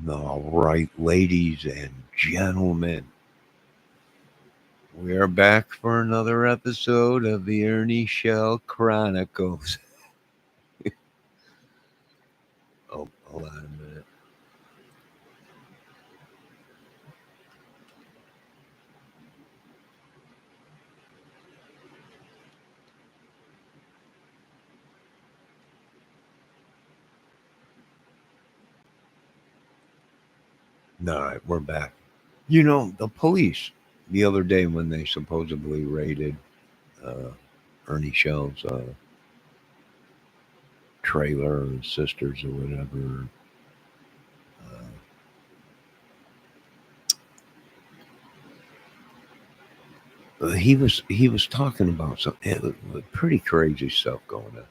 All right, ladies and gentlemen, we are back for another episode of the Ernie Shell Chronicles. Oh, hold on a minute. All right, we're back. You know, the police, the other day when they supposedly raided uh, Ernie Shell's trailer or sisters or whatever, he was talking about some pretty crazy stuff going on.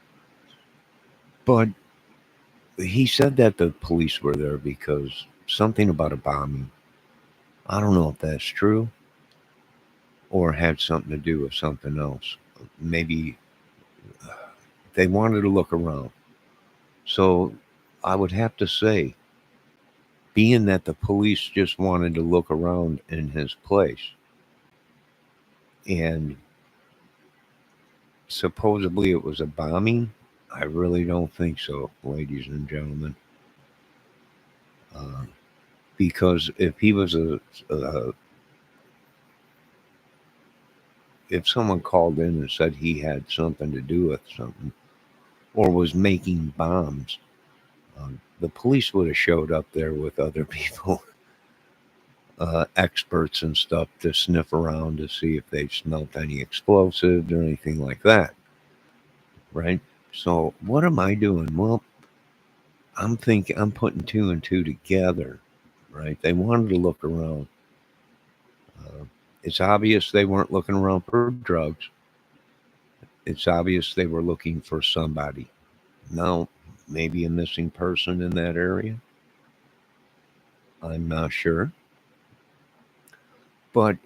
But he said that the police were there because something about a bombing. I don't know if that's true or had something to do with something else. Maybe they wanted to look around. So I would have to say, being that the police just wanted to look around in his place, and supposedly it was a bombing, I really don't think so, ladies and gentlemen. Uh, because if he was if someone called in and said he had something to do with something or was making bombs, the police would have showed up there with other people, experts and stuff, to sniff around to see if they smelt any explosives or anything like that, right? So what am I doing? Well, I'm putting two and two together, right? They wanted to look around. Uh, it's obvious they weren't looking around for drugs. It's obvious they were looking for somebody. Now, maybe a missing person in that area. I'm not sure. But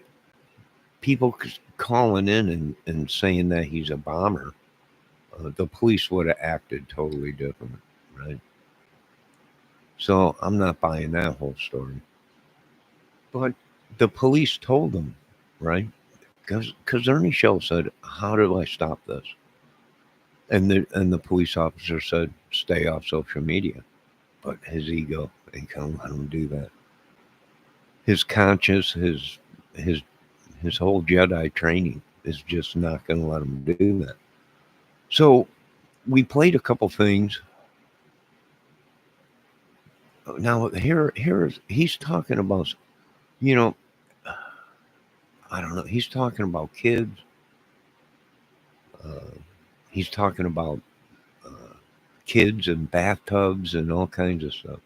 people calling in and saying that he's a bomber, the police would have acted totally different, right? So I'm not buying that whole story. But the police told them, right? Because Ernie Shell said, "How do I stop this?" And the police officer said, "Stay off social media." But his ego, they can't let him do that. His conscience, his his whole Jedi training is just not going to let him do that. So we played a couple things. Now here's he's talking about, you know, I don't know. He's talking about kids. Uh, he's talking about uh, kids and bathtubs and all kinds of stuff.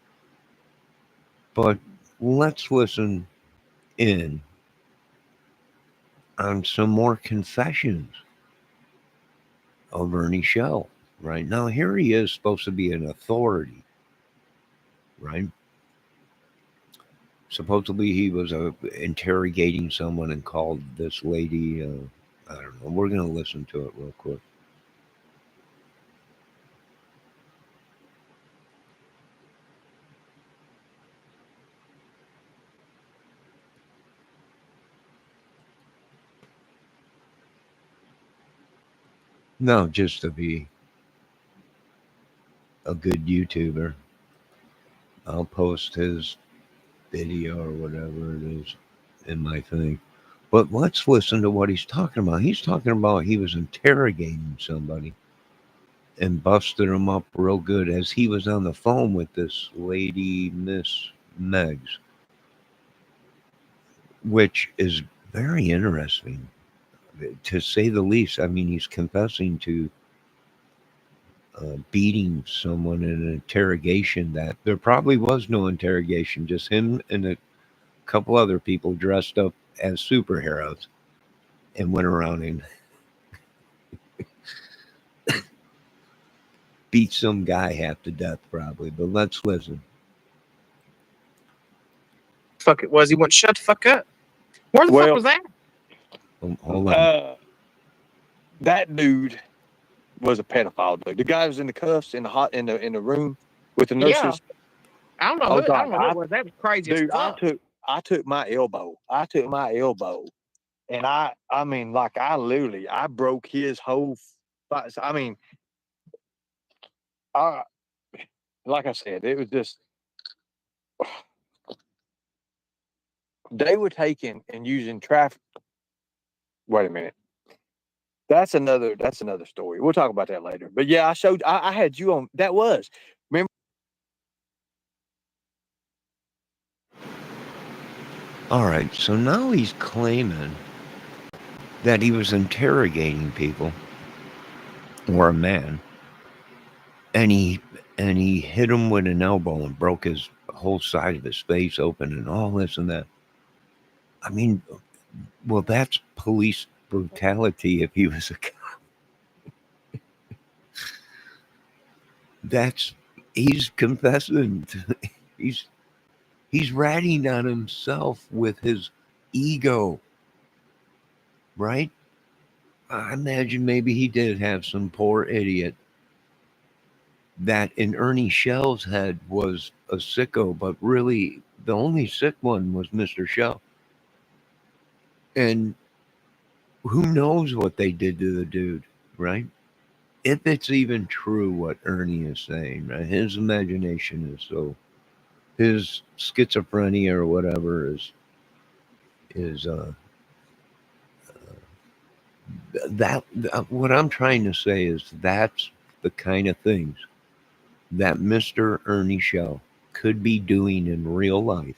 But let's listen in on some more confessions of Ernie Shell. Right now, here he is supposed to be an authority, right? Supposedly he was interrogating someone and called this lady. I don't know. We're gonna listen to it real quick. No, just to be a good YouTuber. I'll post his video or whatever it is in my thing. But let's listen to what he's talking about. He's talking about he was interrogating somebody and busted him up real good as he was on the phone with this lady, Miss Meggs, which is very interesting, to say the least. I mean, he's confessing to beating someone in an interrogation that there probably was no interrogation, just him and a couple other people dressed up as superheroes and went around and beat some guy half to death, probably. But let's listen. Fuck it was. He wouldn't shut the fuck up. Where the fuck was that? Hold on. That dude was a pedophile dude. The guy was in the cuffs in the room with the nurses. Yeah. I don't know. Oh, Who, I don't know God, who it was. That was crazy dude, as fuck. I took my elbow. And I mean, like I broke his whole. I mean, I like I said, it was just they were taking and using traffic. Wait a minute. That's another story. We'll talk about that later. But yeah, I had you on. That was. Remember? All right, so now he's claiming that he was interrogating people or a man, and he hit him with an elbow and broke his whole side of his face open and all this and that. I mean, well, that's police brutality. If he was a cop, that's he's confessing. He's he's ratting on himself with his ego, right? I imagine maybe he did have some poor idiot that in Ernie Shell's head was a sicko, but really the only sick one was Mr. Shell. And who knows what they did to the dude, right? If it's even true what Ernie is saying, right? His imagination is so, his schizophrenia or whatever is that what I'm trying to say is that's the kind of things that Mr. Ernie Shell could be doing in real life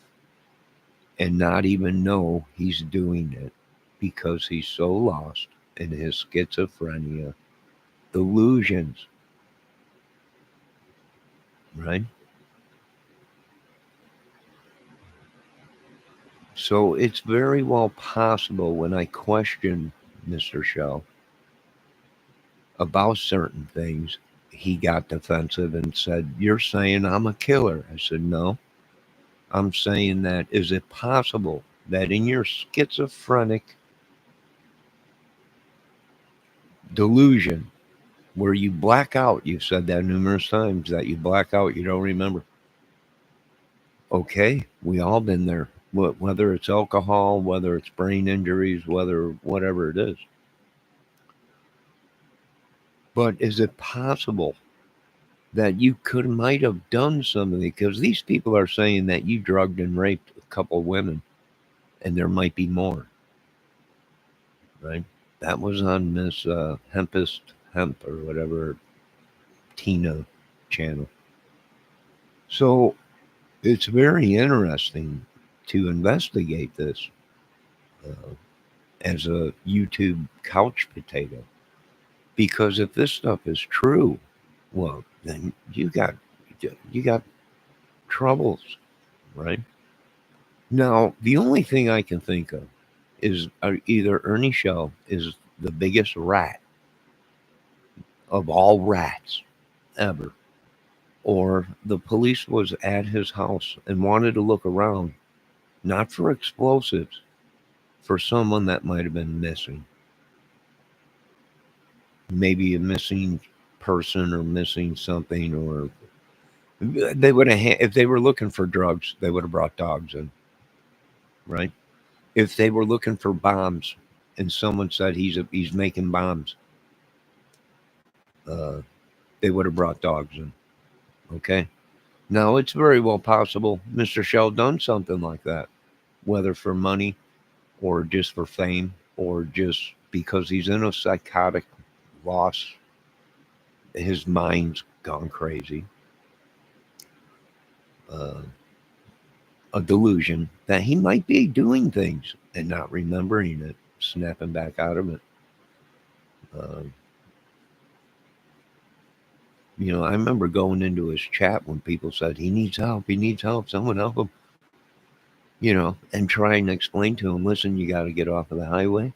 and not even know he's doing it because he's so lost in his schizophrenia delusions, right? So it's very well possible when I question Mr. Shell about certain things, he got defensive and said, "You're saying I'm a killer." I said, "No, I'm saying that is it possible that in your schizophrenic delusion where you black out, you've said that numerous times that you black out, you don't remember. Okay, we all been there. Whether it's alcohol, whether it's brain injuries, whether whatever it is. But is it possible that you might have done something? Because these people are saying that you drugged and raped a couple women, and there might be more, right? That was on Miss Hempest Hemp or whatever Tina channel. So it's very interesting to investigate this as a YouTube couch potato. Because if this stuff is true, well, then you got troubles, right? Now, the only thing I can think of is either Ernie Shell is the biggest rat of all rats ever, or the police was at his house and wanted to look around, not for explosives, for someone that might have been missing. Maybe a missing person or missing something, or they would have, if they were looking for drugs, they would have brought dogs in, right? If they were looking for bombs and someone said he's making bombs, uh, they would have brought dogs in. Okay. Now it's very well possible Mr. Shell done something like that, whether for money or just for fame or just because he's in a psychotic loss. His mind's gone crazy. Uh, a delusion that he might be doing things and not remembering it, snapping back out of it. Um, I remember going into his chat when people said he needs help, someone help him, and trying to explain to him, listen, you got to get off of the highway,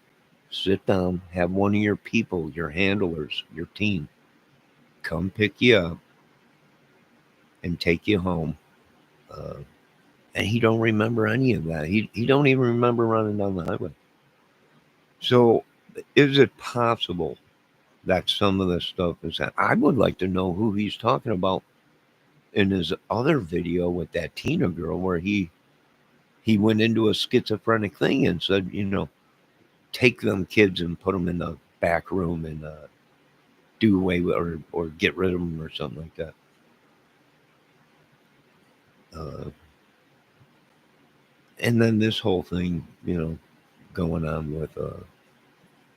sit down, have one of your people, your handlers, your team, come pick you up and take you home. Uh, and he don't remember any of that. He don't even remember running down the highway. So is it possible that some of this stuff is that I would like to know who he's talking about in his other video with that Tina girl where he went into a schizophrenic thing and said, take them kids and put them in the back room and do away with or get rid of them or something like that. And then this whole thing, going on with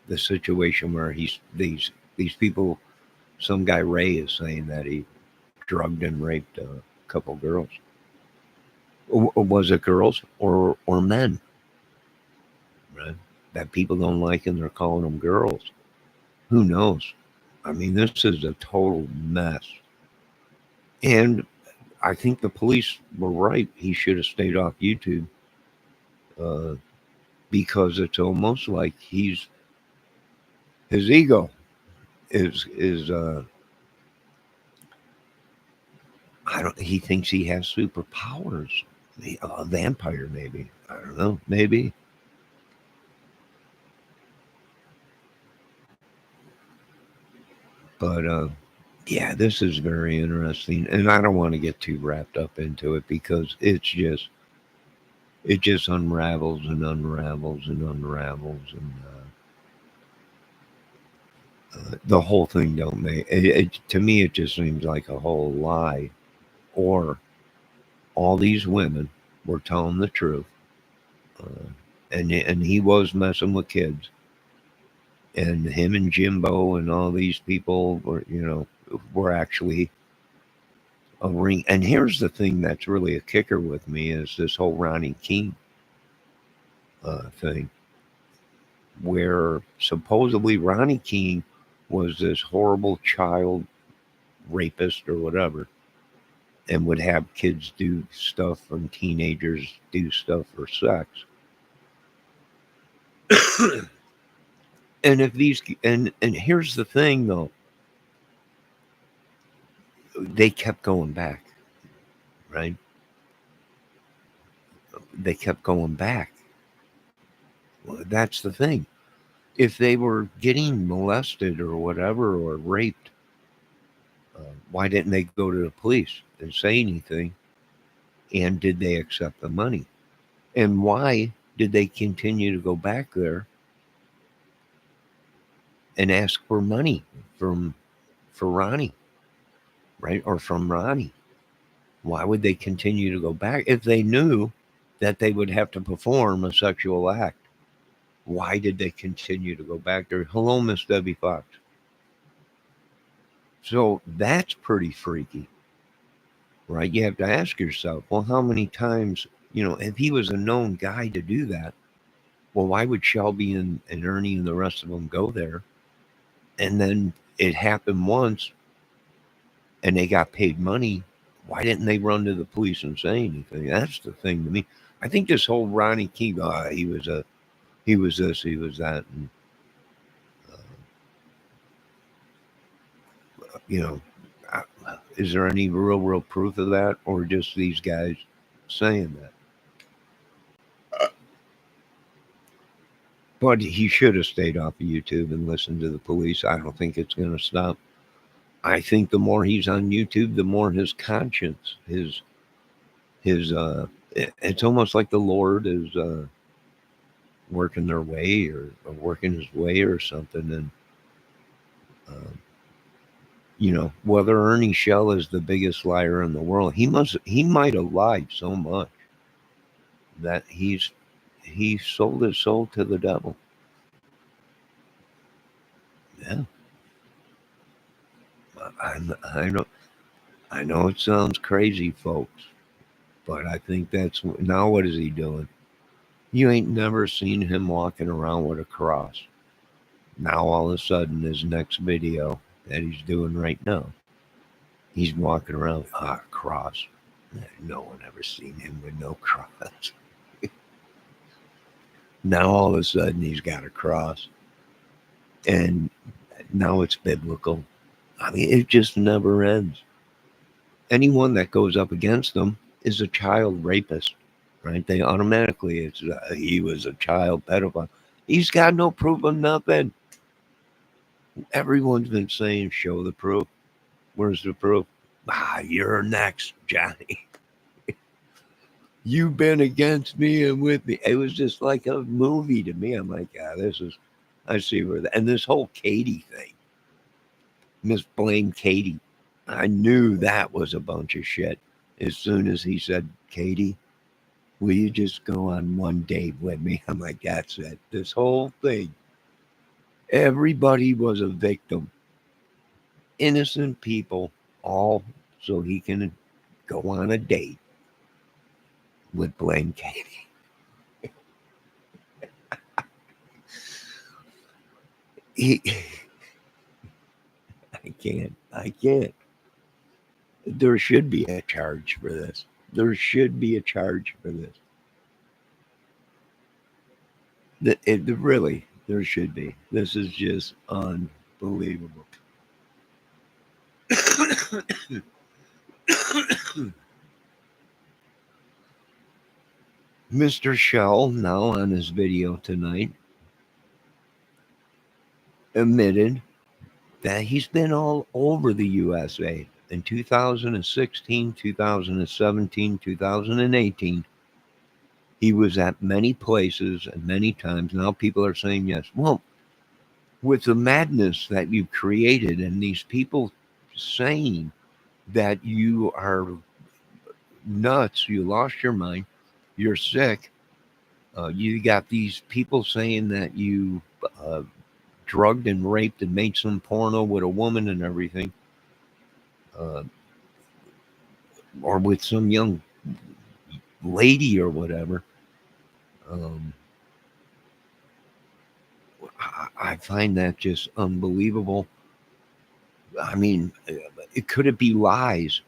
the situation where these people, some guy Ray is saying that he drugged and raped a couple girls. Or was it girls or men? Right? That people don't like and they're calling them girls. Who knows? I mean, this is a total mess. And I think the police were right. He should have stayed off YouTube uh, because it's almost like his ego is I don't. He thinks he has superpowers. A vampire, maybe. I don't know. Maybe. But yeah, this is very interesting, and I don't want to get too wrapped up into it because it just unravels and unravels and unravels, and the whole thing don't make it. To me, it just seems like a whole lie, or all these women were telling the truth, and he was messing with kids, and him and Jimbo and all these people were actually a ring. And here's the thing that's really a kicker with me is this whole Ronnie King thing, where supposedly Ronnie King was this horrible child rapist or whatever, and would have kids do stuff and teenagers do stuff for sex. And if these and here's the thing though, they kept going back, right? They kept going back. Well, that's the thing. If they were getting molested or whatever or raped, why didn't they go to the police and say anything? And did they accept the money? And why did they continue to go back there and ask for money from for Ronnie, right? Or from Ronnie? Why would they continue to go back if they knew that they would have to perform a sexual act? Why did they continue to go back there? Hello, Miss Debbie Fox. So that's pretty freaky, right? You have to ask yourself, well, how many times, if he was a known guy to do that, well, why would Shelby and Ernie and the rest of them go there? And then it happened once and they got paid money. Why didn't they run to the police and say anything? That's the thing to me. I think this whole Ronnie King, he was this, he was that, and you know, is there any real proof of that, or just these guys saying that? But he should have stayed off of YouTube and listened to the police. I don't think it's going to stop. I think the more he's on YouTube, the more his conscience, it's almost like the Lord is working their way or working his way or something. And whether Ernie Shell is the biggest liar in the world, he might have lied so much that he sold his soul to the devil. Yeah, I know it sounds crazy, folks, but I think that's now. What is he doing? You ain't never seen him walking around with a cross. Now all of a sudden, his next video that he's doing right now, he's walking around with a cross. No one ever seen him with no cross. Now all of a sudden he's got a cross, and now it's biblical. I mean, it just never ends. Anyone that goes up against them is a child rapist, right? They automatically, he was a child pedophile. He's got no proof of nothing. Everyone's been saying, show the proof. Where's the proof? You're next, Johnny. You've been against me and with me. It was just like a movie to me. I'm like, I see where and this whole Katie thing, Miss Blame Katie. I knew that was a bunch of shit. As soon as he said, Katie, will you just go on one date with me? I'm like, that's it. This whole thing. Everybody was a victim. Innocent people, all so he can go on a date with Blame Katie. He, I can't. There should be a charge for this. There should be a charge for this. Really, there should be. This is just unbelievable. Mr. Shell, now on his video tonight, admitted that he's been all over the USA in 2016, 2017, 2018. He was at many places and many times. Now people are saying yes. Well, with the madness that you've created and these people saying that you are nuts, you lost your mind, you're sick, you got these people saying that you drugged and raped and made some porno with a woman and everything, uh, or with some young lady or whatever. Um, I find that just unbelievable. I mean, could it be lies?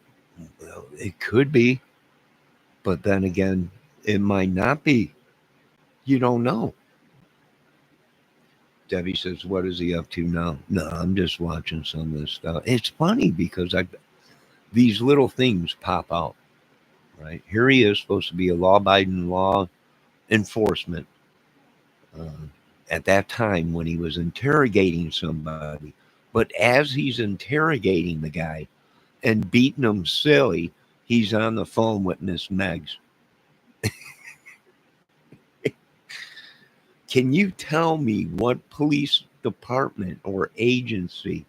Well, it could be, but then again, it might not be. You don't know. Debbie says, "What is he up to now?" No, I'm just watching some of this stuff. It's funny because these little things pop out. Right here, he is supposed to be a law-abiding law enforcement uh, at that time when he was interrogating somebody. But as he's interrogating the guy and beating him silly, he's on the phone with Miss Meggs. Can you tell me what police department or agency,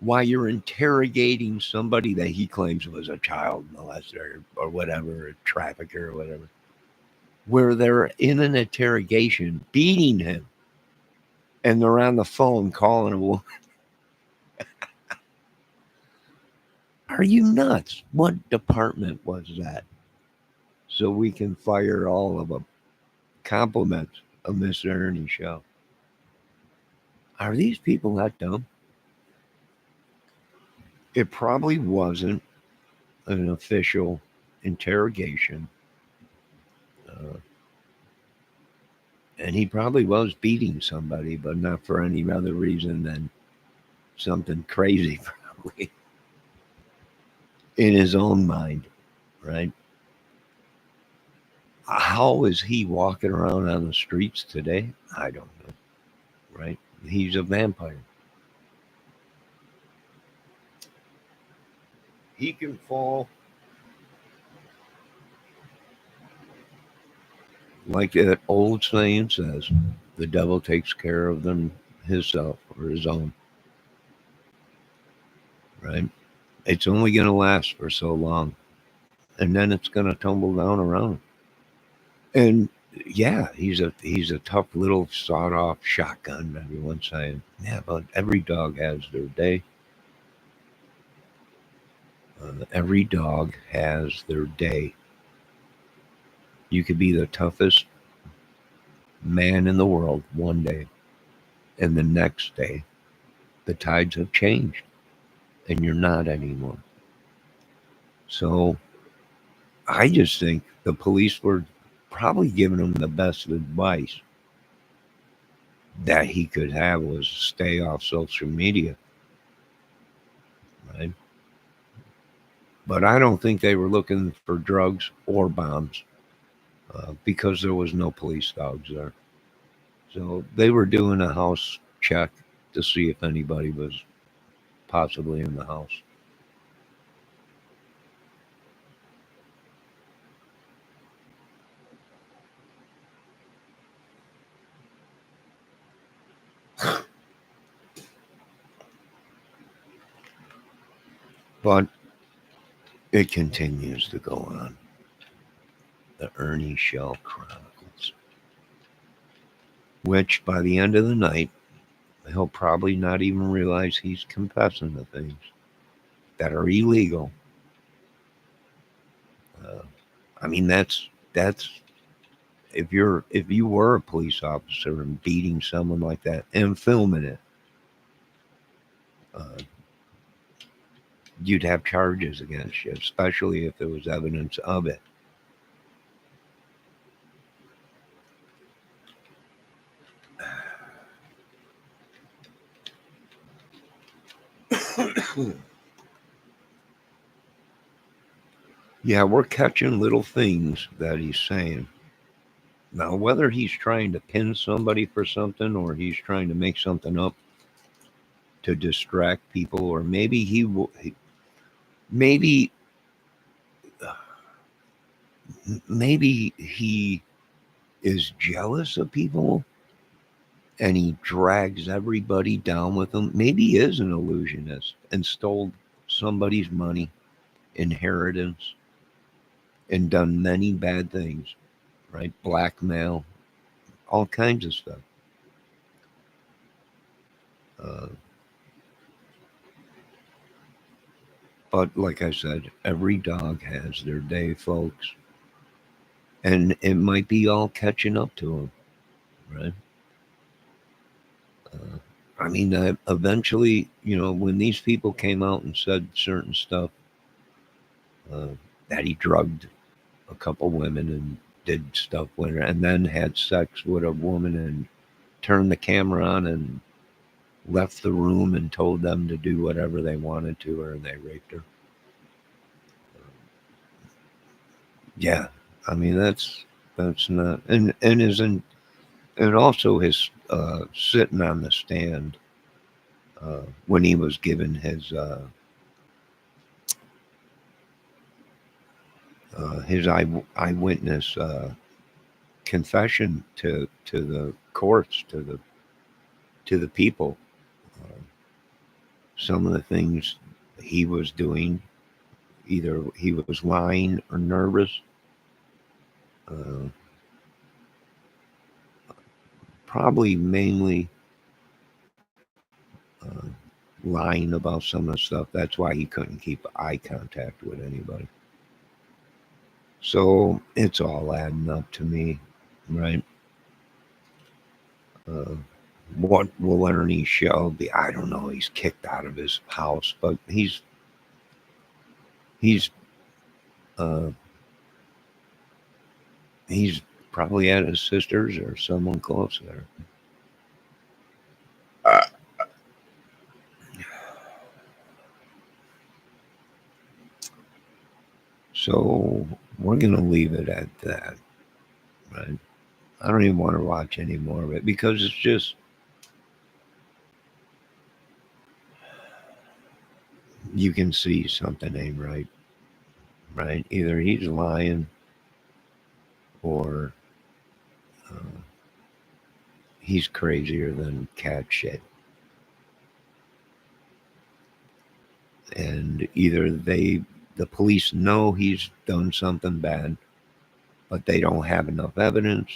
while you're interrogating somebody that he claims was a child molester or whatever, a trafficker or whatever, where they're in an interrogation beating him and they're on the phone calling him? Well, are you nuts? What department was that? So we can fire all of them. Compliments of Mr. Ernie show. Are these people that dumb? It probably wasn't an official interrogation. Uh, and he probably was beating somebody, but not for any other reason than something crazy, probably in his own mind, right? How is he walking around on the streets today? I don't know, right? He's a vampire. He can fall like that old saying says, the devil takes care of them himself or his own, right? It's only going to last for so long, and then it's going to tumble down around. And yeah, he's a tough little sawed off shotgun. Everyone's saying, yeah, but every dog has their day. Every dog has their day. You could be the toughest man in the world one day, and the next day, the tides have changed, and you're not anymore. So I just think the police were probably giving him the best advice that he could have was stay off social media, right? But I don't think they were looking for drugs or bombs because there was no police dogs there. So they were doing a house check to see if anybody was possibly in the house. But it continues to go on. The Ernie Shell Chronicles. Which, by the end of the night, he'll probably not even realize he's confessing to things that are illegal. I mean, that's if you were a police officer and beating someone like that and filming it, uh, you'd have charges against you, especially if there was evidence of it. Yeah, we're catching little things that he's saying. Now, whether he's trying to pin somebody for something or he's trying to make something up to distract people, or maybe maybe maybe he is jealous of people and he drags everybody down with him. Maybe he is an illusionist and stole somebody's money, inheritance, and done many bad things, right? Blackmail, all kinds of stuff. Uh, but like I said, every dog has their day, folks. And it might be all catching up to him, right? Uh, I mean, eventually, when these people came out and said certain stuff, uh, that he drugged a couple women and did stuff with her, and then had sex with a woman and turned the camera on and left the room and told them to do whatever they wanted to her, and they raped her. Yeah, I mean that's not, and isn't, and also his sitting on the stand when he was given his eyewitness confession to the courts, to the people. Uh, some of the things he was doing, either he was lying or nervous. Uh, Probably mainly uh, lying about some of the stuff. That's why he couldn't keep eye contact with anybody. So it's all adding up to me, right? Uh, what will Ernie Shell be? I don't know. He's kicked out of his house, but he's uh, he's probably at his sister's or someone close there. So we're gonna leave it at that, right? I don't even want to watch any more of it because it's just, you can see something ain't right, right? Either he's lying or uh, he's crazier than cat shit. And either the police know he's done something bad, but they don't have enough evidence,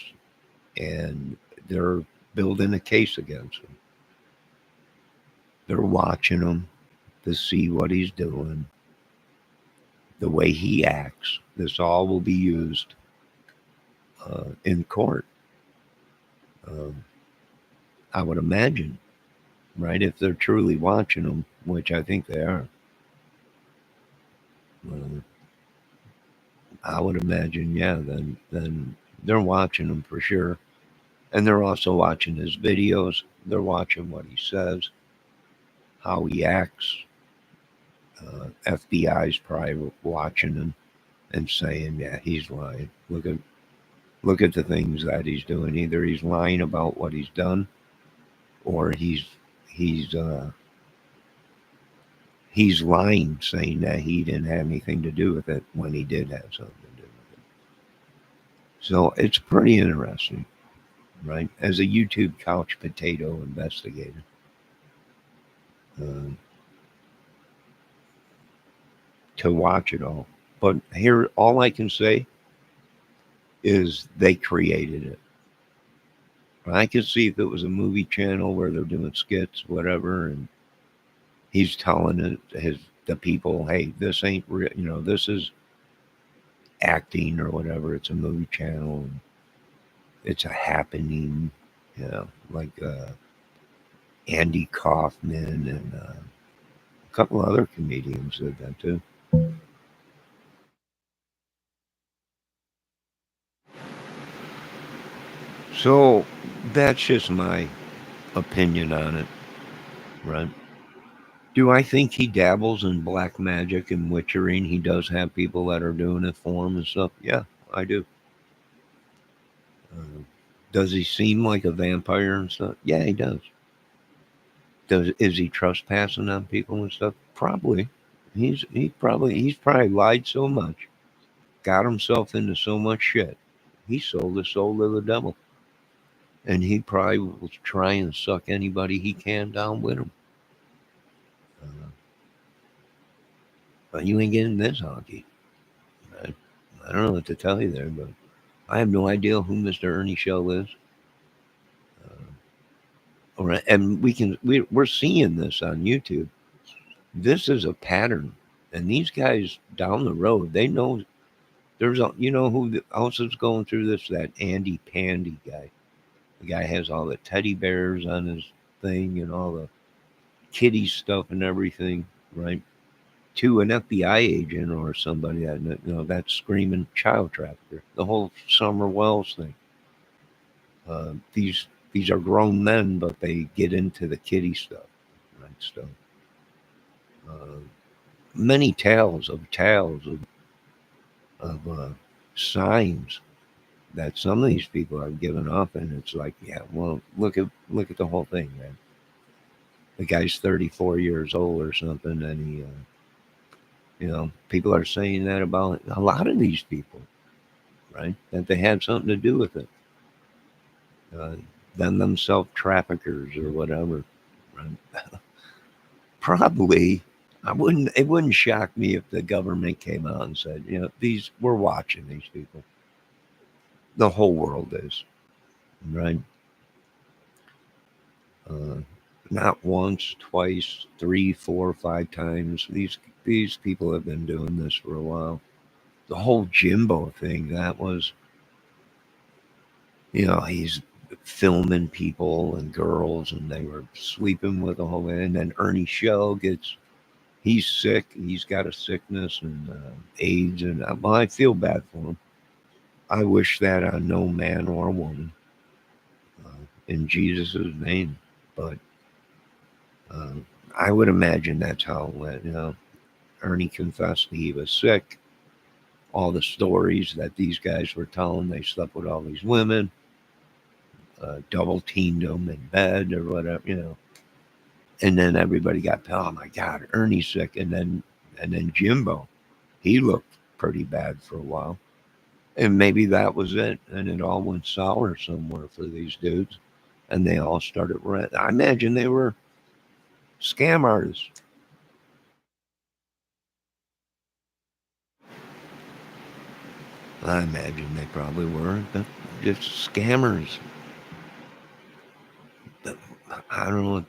and they're building a case against him. They're watching him to see what he's doing, the way he acts. This all will be used in court. Um, I would imagine, right? If they're truly watching him, which I think they are. Uh, I would imagine, yeah. Then they're watching him for sure, and they're also watching his videos. They're watching what he says, how he acts. FBI's probably watching him and saying, "Yeah, he's lying. Look at the things that he's doing. Either he's lying about what he's done, or he's he's lying, saying that he didn't have anything to do with it when he did have something to do with it." So it's pretty interesting, right? As a YouTube couch potato investigator, uh, to watch it all. But here, all I can say is they created it. I could see if it was a movie channel where they're doing skits, whatever, and he's telling the people, "Hey, this ain't real. This is acting or whatever. It's a movie channel. And it's a happening." Like Andy Kaufman and a couple other comedians did that too. So that's just my opinion on it, right? Do I think he dabbles in black magic and witchering? He does have people that are doing it for him and stuff. Yeah, I do. Uh, does he seem like a vampire and stuff? Yeah, he does. Is he trespassing on people and stuff? Probably. He's probably lied so much, got himself into so much shit. He sold his soul to the devil, and he probably will try and suck anybody he can down with him. Uh, but you ain't getting this honky. I, I don't know what to tell you there, but I have no idea who Mr. Ernie Shell is. All right, and we're seeing this on YouTube. This is a pattern, and these guys down the road, they know there's a who else is going through this? That Andy Pandy guy. The guy has all the teddy bears on his thing and all the kitty stuff and everything, right? To an FBI agent or somebody that's screaming child trafficker. The whole Summer Wells thing. These are grown men, but they get into the kitty stuff, right? So uh, many tales of signs that some of these people are giving up, and it's like, yeah, well, look at the whole thing, man. The guy's 34 years old or something, and people are saying that about a lot of these people, right? That they had something to do with it. Uh, themselves traffickers or whatever. Right? Probably, I wouldn't. It wouldn't shock me if the government came out and said, we're watching these people. The whole world is, right? Uh, Not once, twice, three, four, 5 times. These people have been doing this for a while. The whole Jimbo thing, that was, he's filming people and girls, and they were sleeping with the whole. And then Ernie Shell he's sick. He's got a sickness and AIDS, and I feel bad for him. I wish that on no man or woman, in Jesus' name. But uh, I would imagine that's how it went. Ernie confessed he was sick. All the stories that these guys were telling, they slept with all these women, double teamed them in bed or whatever. And then everybody got, oh my God, Ernie's sick. And then Jimbo, he looked pretty bad for a while. And maybe that was it. And it all went sour somewhere for these dudes. And they all started I imagine they were scam artists. I imagine they probably were. But just scammers. But I don't know.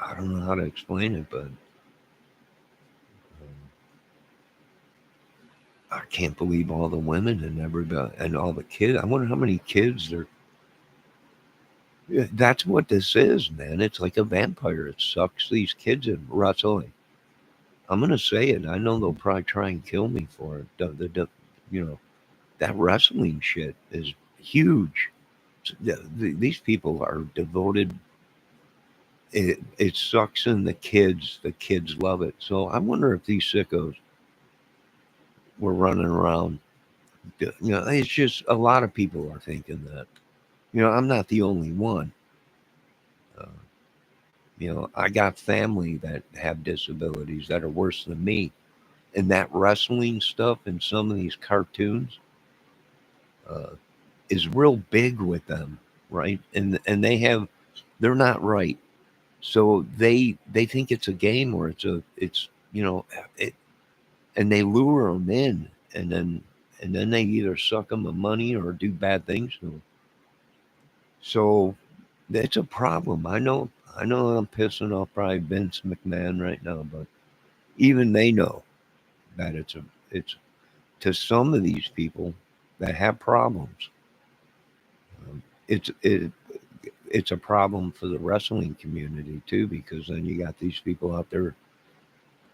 I don't know how to explain it, but I can't believe all the women and everybody and all the kids. I wonder how many kids there. Yeah, that's what this is, man. It's like a vampire. It sucks these kids in. Russell, I'm gonna say it. I know they'll probably try and kill me for it. That wrestling shit is huge. These people are devoted. It sucks in the kids. The kids love it. So I wonder if these sickos were running around. It's just a lot of people are thinking that. I'm not the only one. Uh, I got family that have disabilities that are worse than me. And that wrestling stuff and some of these cartoons uh, is real big with them, right? And they're not right. So they think it's a game or it's and they lure them in, and then they either suck them the money or do bad things to them. So it's a problem. I know I'm pissing off probably Vince McMahon right now, but even they know that it's to some of these people that have problems. It's it's a problem for the wrestling community too, because then you got these people out there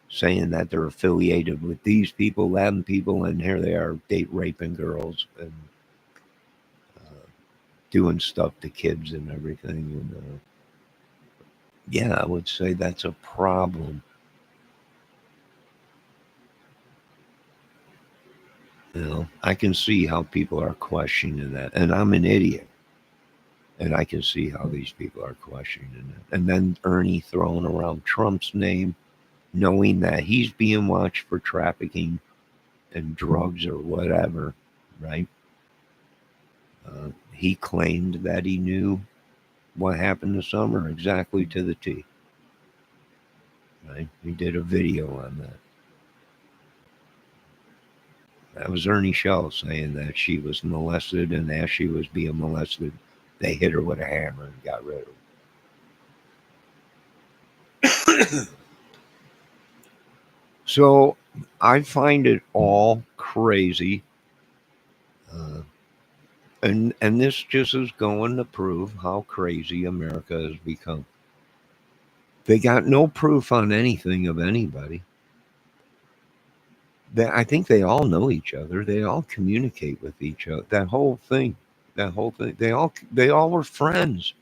saying that they're affiliated with these people, them people, and here they are date raping girls and doing stuff to kids and everything. And yeah, I would say that's a problem. I can see how people are questioning that, and I'm an idiot, and I can see how these people are questioning it. And then Ernie throwing around Trump's name, knowing that he's being watched for trafficking and drugs or whatever, right? He claimed that he knew what happened this summer exactly to the T. Right? He did a video on that. That was Ernie Shell saying that she was molested, and as she was being molested, they hit her with a hammer and got rid of her. So I find it all crazy. And this just is going to prove how crazy America has become. They got no proof on anything of anybody. I think they all know each other. They all communicate with each other. That whole thing. They all were friends.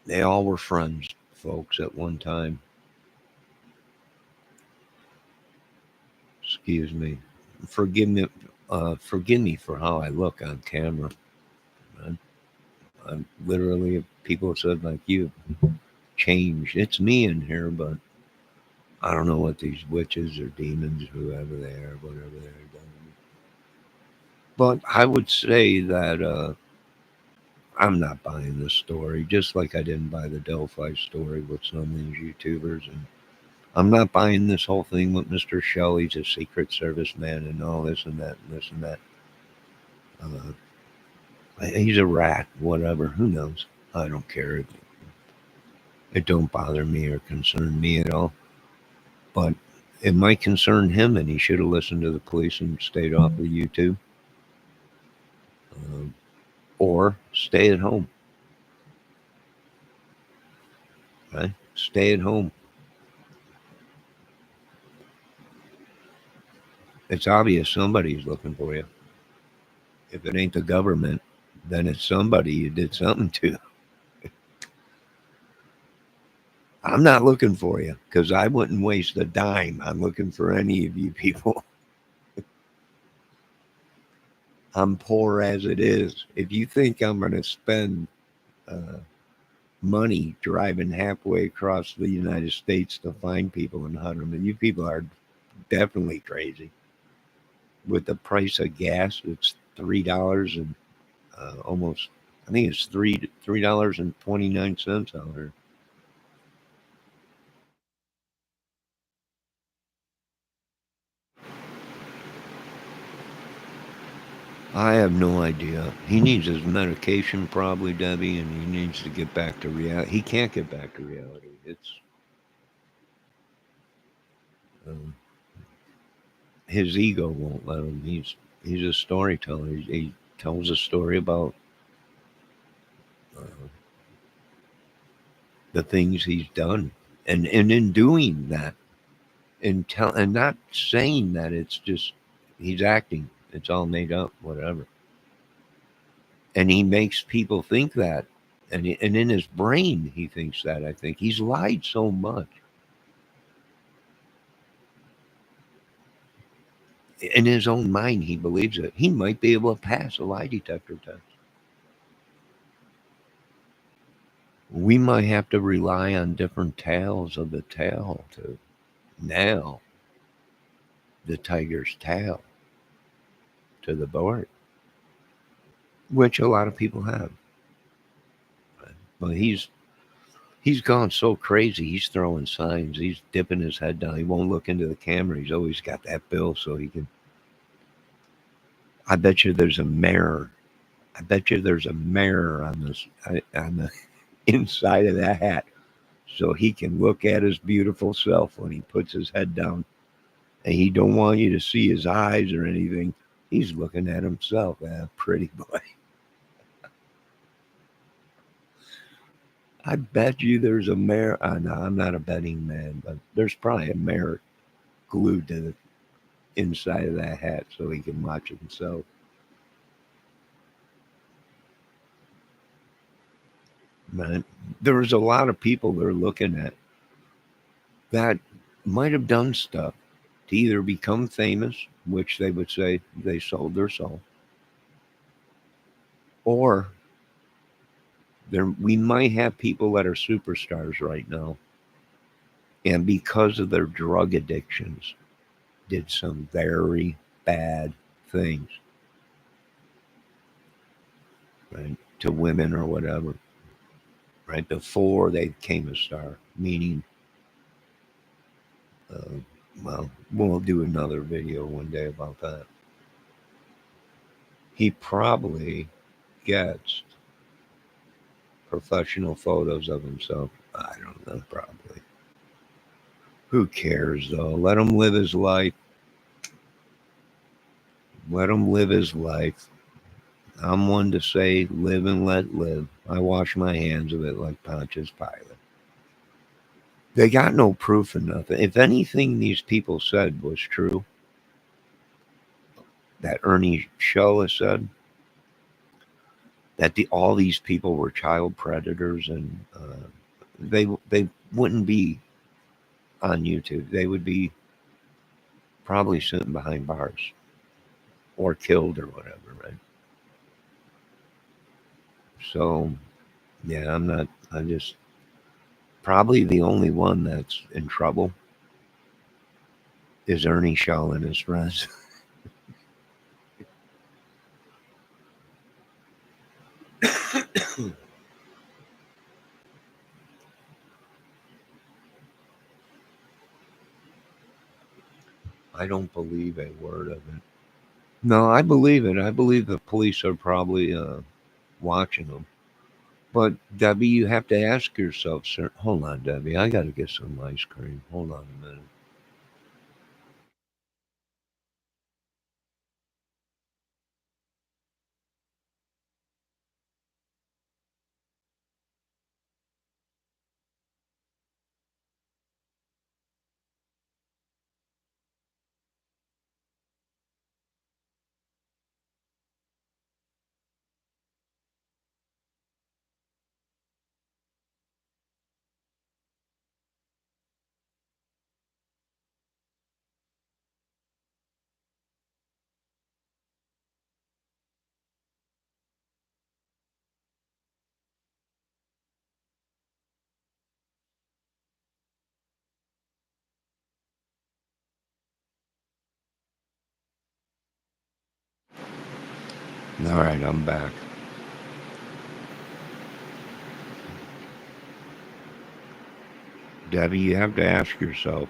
They all were friends, folks, at one time. Excuse me. Forgive me. Forgive me for how I look on camera. I'm literally, people have said like, you changed. It's me in here, but I don't know what these witches or demons, whoever they are, whatever they're doing. But I would say that I'm not buying this story, just like I didn't buy the Delphi story with some of these YouTubers. And I'm not buying this whole thing with Mr. Shelley's a Secret Service man and all this and that and this and that. He's a rat, whatever. Who knows? I don't care. It don't bother me or concern me at all. But it might concern him, and he should have listened to the police and stayed off of YouTube, um, or stay at home. Right? Stay at home. It's obvious somebody's looking for you. If it ain't the government, then it's somebody you did something to. I'm not looking for you because I wouldn't waste a dime on looking for any of you people. I'm poor as it is. If you think I'm going to spend uh, money driving halfway across the United States to find people and hunt them, and you people are definitely crazy. With the price of gas, it's $3 and almost. I think it's $3.29 out here. I have no idea. He needs his medication, probably, Debbie, and he needs to get back to reality. He can't get back to reality. It's um, his ego won't let him. He's a storyteller. He tells a story about uh, the things he's done, and in doing that, and not saying that it's just he's acting. It's all made up, whatever. And he makes people think that, and in his brain he thinks that. I think he's lied so much. In his own mind, he believes it. He might be able to pass a lie detector test. We might have to rely on different tales of the tail to nail the tiger's tail to the board, which a lot of people have. But He's gone so crazy. He's throwing signs. He's dipping his head down. He won't look into the camera. He's always got that bill so he can. I bet you there's a mirror. I bet you there's a mirror on this on the inside of that hat, so he can look at his beautiful self when he puts his head down. And he don't want you to see his eyes or anything. He's looking at himself. Pretty boy. I bet you there's a mirror. No, I'm not a betting man, but there's probably a mirror glued to the inside of that hat so he can watch himself. Man, there was a lot of people they're looking at that might have done stuff to either become famous, which they would say they sold their soul, or there we might have people that are superstars right now, and because of their drug addictions, did some very bad things, right, to women or whatever, right, before they became a star. Meaning, uh, well, we'll do another video one day about that. He probably gets professional photos of himself. I don't know, probably. Who cares though? Let him live his life. Let him live his life. I'm one to say, live and let live. I wash my hands of it like Pontius Pilate. They got no proof of nothing. If anything these people said was true, that Ernie show has said, that all these people were child predators, and they wouldn't be on YouTube. They would be probably sitting behind bars or killed or whatever, right? So yeah, I'm not. I just probably the only one that's in trouble is Ernie Shaw and his friends. I don't believe a word of it. No, I believe it. I believe the police are probably watching them. But Debbie, you have to ask yourself, sir. Hold on, Debbie. I got to get some ice cream. Hold on a minute. All right, I'm back. Debbie, you have to ask yourself.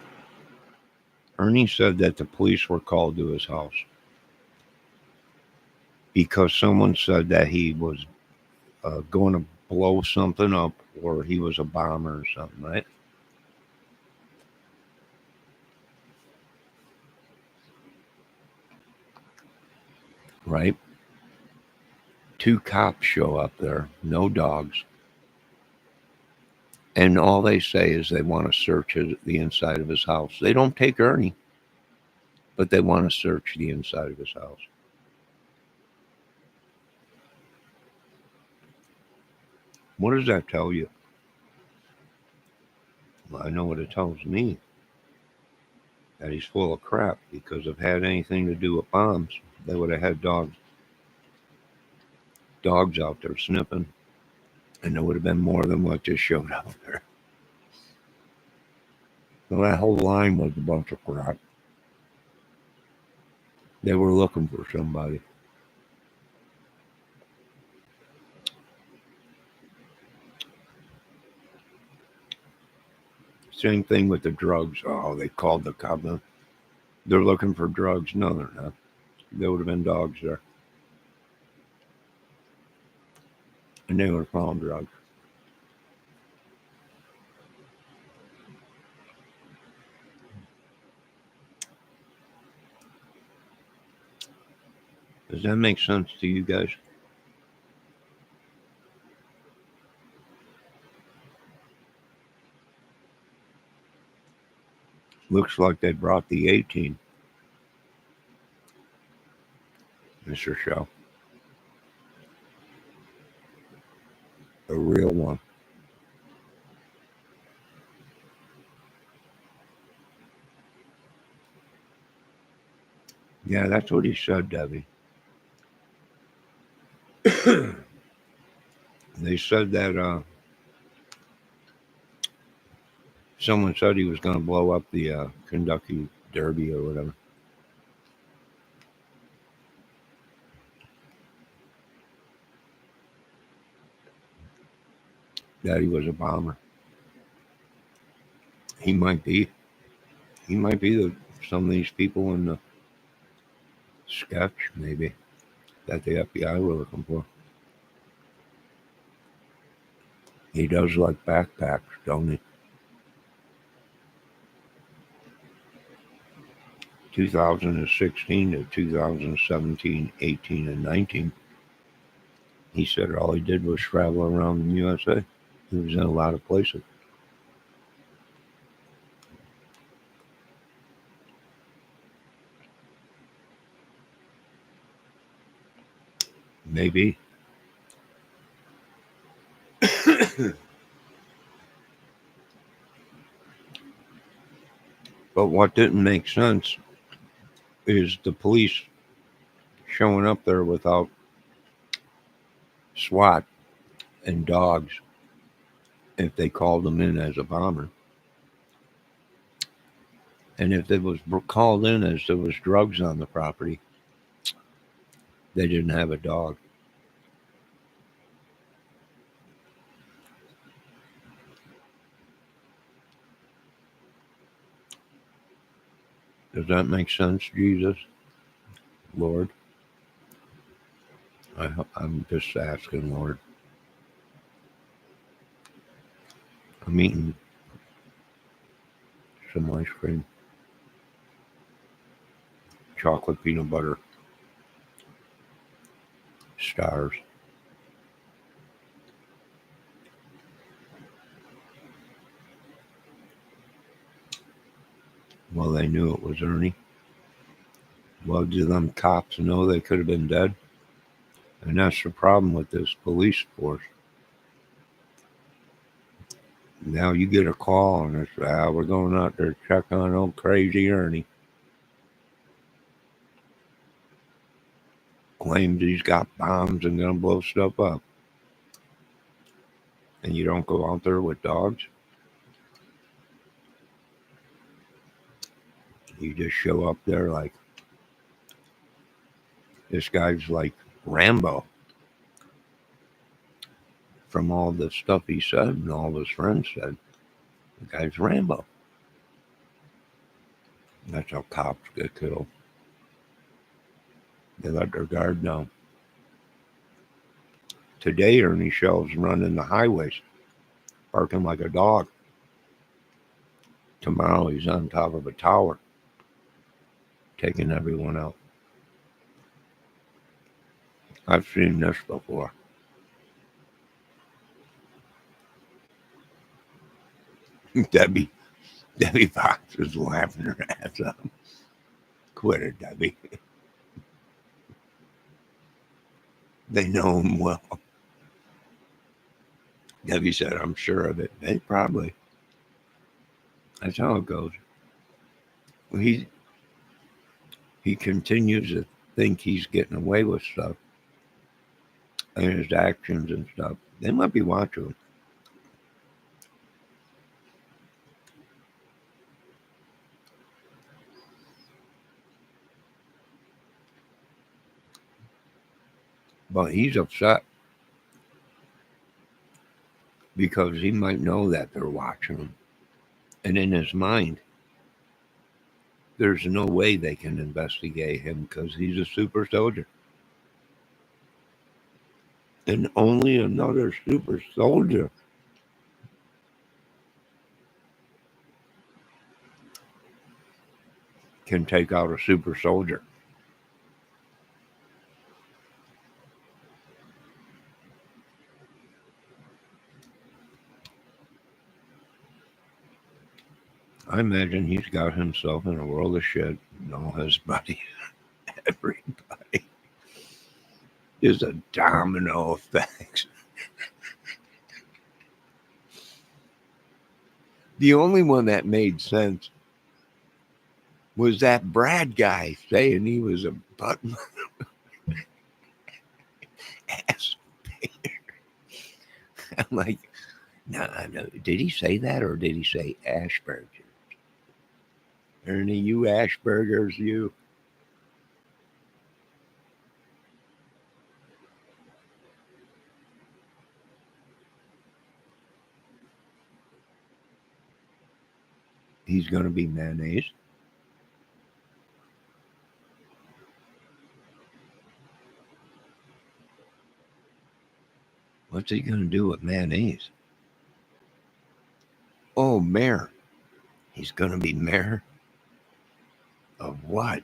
Ernie said that the police were called to his house because someone said that he was going to blow something up or he was a bomber or something, right? Right? Two cops show up there, no dogs. And all they say is they want to search the inside of his house. They don't take Ernie, but they want to search the inside of his house. What does that tell you? Well, I know what it tells me. That he's full of crap, because if it had anything to do with bombs, they would have had dogs out there sniffing, and there would have been more than what just showed up there. So that whole line was a bunch of crap. They were looking for somebody. Same thing with the drugs. Oh, they called the cop. They're looking for drugs. No, they're not. There would have been dogs there. And they would have found drugs. Does that make sense to you guys? Looks like they brought the 18, Mr. Shell. A real one. Yeah, that's what he said, Debbie. They said that someone said he was going to blow up the Kentucky Derby or whatever. That he was a bomber. He might be. He might be some of these people in the sketch, maybe, that the FBI were looking for. He does like backpacks, don't he? 2016 to 2017, 18, and 19. He said all he did was travel around the USA. He was in a lot of places. Maybe. But what didn't make sense is the police showing up there without SWAT and dogs if they called him in as a bomber. And if it was called in as there was drugs on the property, they didn't have a dog. Does that make sense, Jesus? Lord? I'm just asking, Lord. I'm eating some ice cream. Chocolate peanut butter. Stars. Well, they knew it was Ernie. Well, do them cops know they could have been dead? And that's the problem with this police force. Now you get a call and it's, we're going out there to check on old crazy Ernie. Claims he's got bombs and gonna blow stuff up. And you don't go out there with dogs. You just show up there like, this guy's like Rambo. From all the stuff he said and all his friends said, the guy's Rambo. That's how cops get killed. They let their guard down. Today, Ernie Shell's running the highways, barking like a dog. Tomorrow, he's on top of a tower, taking everyone out. I've seen this before. Debbie Fox is laughing her ass off. Quit it, Debbie. They know him well. Debbie said, I'm sure of it. They probably. That's how it goes. He continues to think he's getting away with stuff. And his actions and stuff. They might be watching him. But he's upset because he might know that they're watching him And in his mind, there's no way they can investigate him because he's a super soldier. And only another super soldier can take out a super soldier. I imagine he's got himself in a world of shit and all his buddies, everybody is a domino effect. The only one that made sense was that Brad guy saying he was a button ass. I'm like, no, no. Did he say that or did he say Ashburger? Ernie, you Ashburgers, you. He's going to be mayonnaise. What's he going to do with mayonnaise? Oh, mayor. He's going to be mayor of what?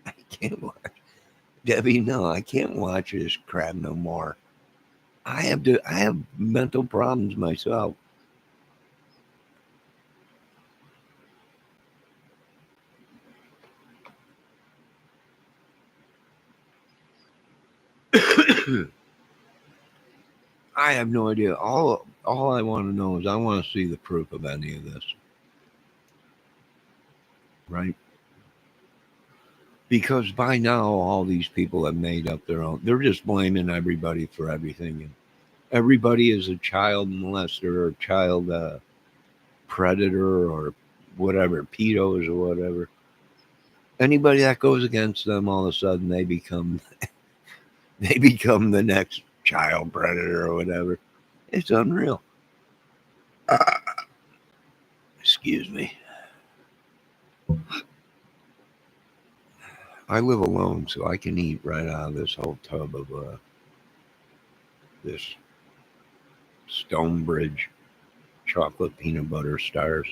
I can't watch. Debbie, no, I can't watch this crap no more. I have mental problems myself. I have no idea. All I want to know is I want to see the proof of any of this. Right? Because by now all these people have made up their own. They're just blaming everybody for everything. And everybody is a child molester or child predator or whatever, pedos or whatever. Anybody that goes against them, all of a sudden they become the next child predator or whatever. It's unreal. Excuse me. I live alone, so I can eat right out of this whole tub of this Stonebridge chocolate peanut butter stars.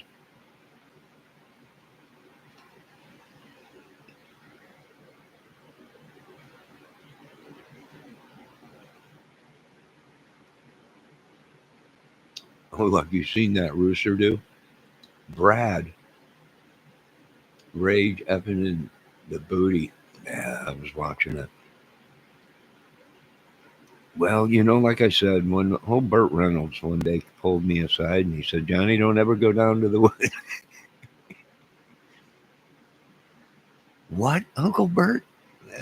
Oh, look, you seen that rooster do? Brad rage effing in the booty. Yeah, I was watching it. Well, like I said, when old Burt Reynolds one day pulled me aside and he said, "Johnny, don't ever go down to the woods." What, Uncle Bert?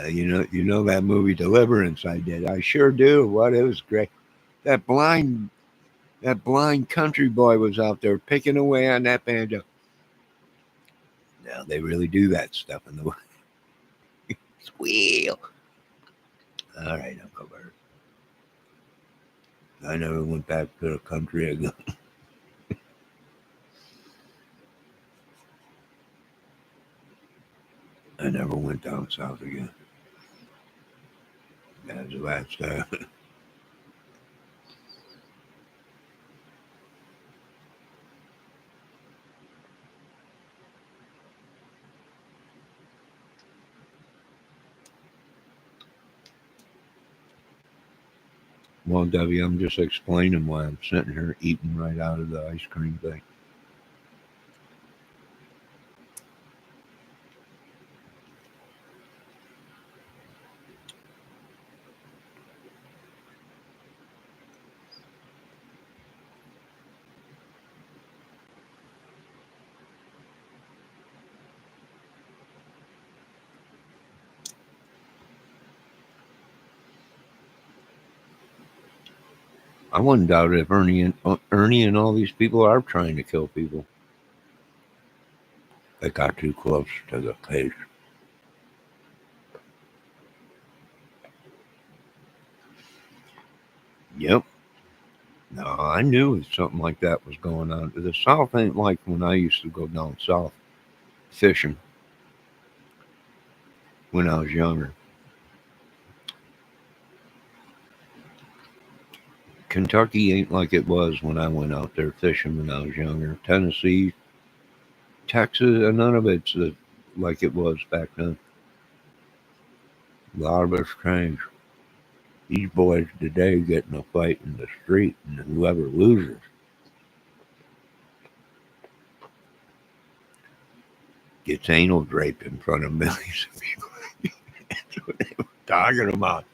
You know that movie Deliverance. I did. I sure do. What, it was great. That blind country boy was out there picking away on that banjo. Now they really do that stuff in the woods. Squeal. All right, Uncle Bert. I never went back to the country again. I never went down south again. That's the last time. Well, Debbie, I'm just explaining why I'm sitting here eating right out of the ice cream thing. I wouldn't doubt if Ernie and all these people are trying to kill people that got too close to the cage. Yep. No, I knew something like that was going on. The South ain't like when I used to go down south fishing when I was younger. Kentucky ain't like it was when I went out there fishing when I was younger. Tennessee, Texas, none of it's like it was back then. A lot of it's changed. These boys today get in a fight in the street, and whoever loses gets anal draped in front of millions of people. That's what they were talking about.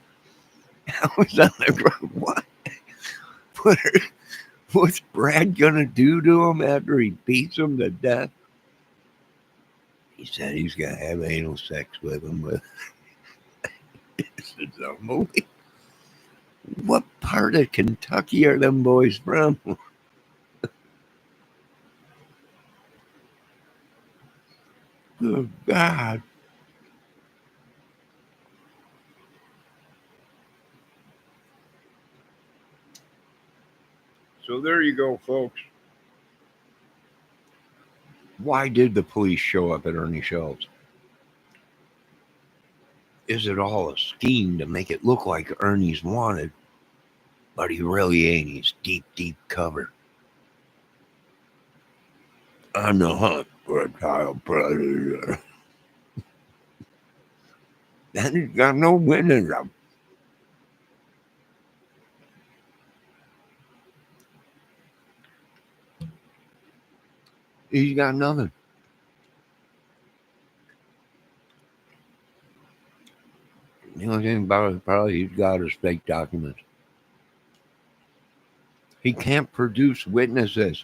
I was on the ground. What? What's Brad gonna do to him after he beats him to death? He said he's gonna have anal sex with him. But this is a movie. What part of Kentucky are them boys from? Oh God. So there you go, folks. Why did the police show up at Ernie Schultz? Is it all a scheme to make it look like Ernie's wanted, but he really ain't? He's deep, deep cover. On the hunt for a child predator. And he's got no winning them. He's got nothing. The only thing about it, probably he's got his fake documents. He can't produce witnesses.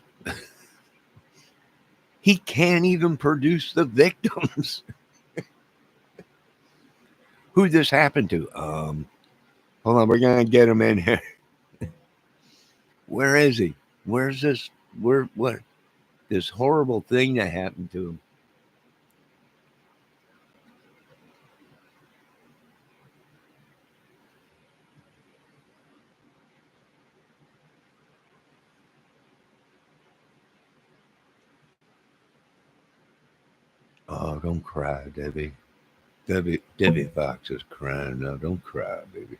He can't even produce the victims. Who this happened to? Hold on, we're gonna get him in here. Where is he? Where's this? Where? What? This horrible thing that happened to him. Oh, don't cry, Debbie. Debbie Fox is crying now. Don't cry, baby.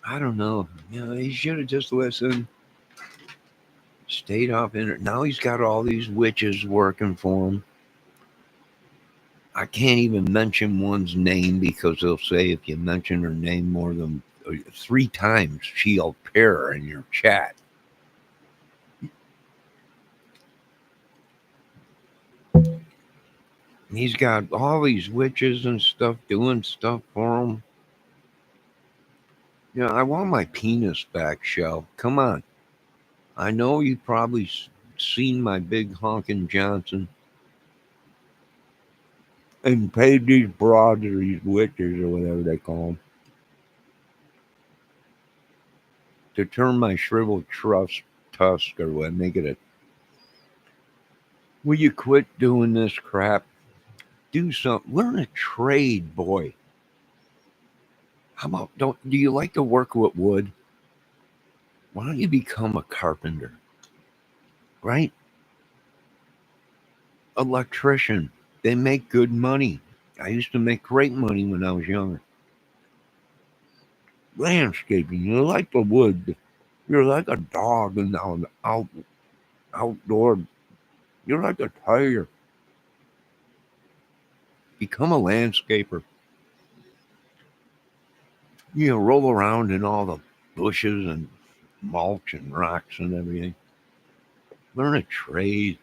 I don't know. He should have just listened. Stayed off in it. Now he's got all these witches working for him. I can't even mention one's name because they'll say if you mention her name more than 3 times, she'll appear in your chat. He's got all these witches and stuff doing stuff for him. I want my penis back, Shell. Come on. I know you've probably seen my big honkin' Johnson and paid these broads or these witches or whatever they call them to turn my shriveled tusk or what, make it a. Will you quit doing this crap? Do something. Learn a trade, boy. How about do you like to work with wood? Why don't you become a carpenter? Right? Electrician. They make good money. I used to make great money when I was younger. Landscaping. You like the wood. You're like a dog in the outdoor. You're like a tiger. Become a landscaper. Roll around in all the bushes and mulch and rocks and everything. Learn a trade.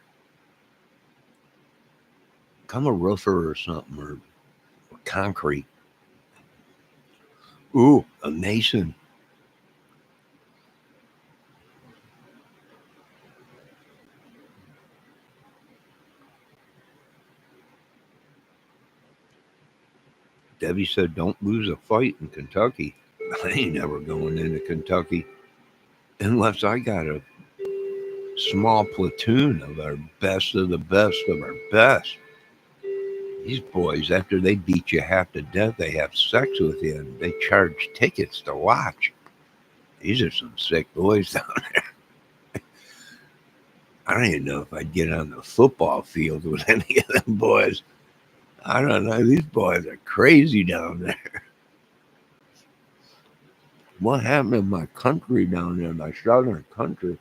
Become a roofer or something, or concrete. Ooh, a mason. Debbie said, don't lose a fight in Kentucky. I ain't never going into Kentucky unless I got to small platoon of our best of the best of our best. These boys, after they beat you half to death, they have sex with you and they charge tickets to watch. These are some sick boys down there. I don't even know if I'd get on the football field with any of them boys. I don't know. These boys are crazy down there. What happened to my country down there, my southern country?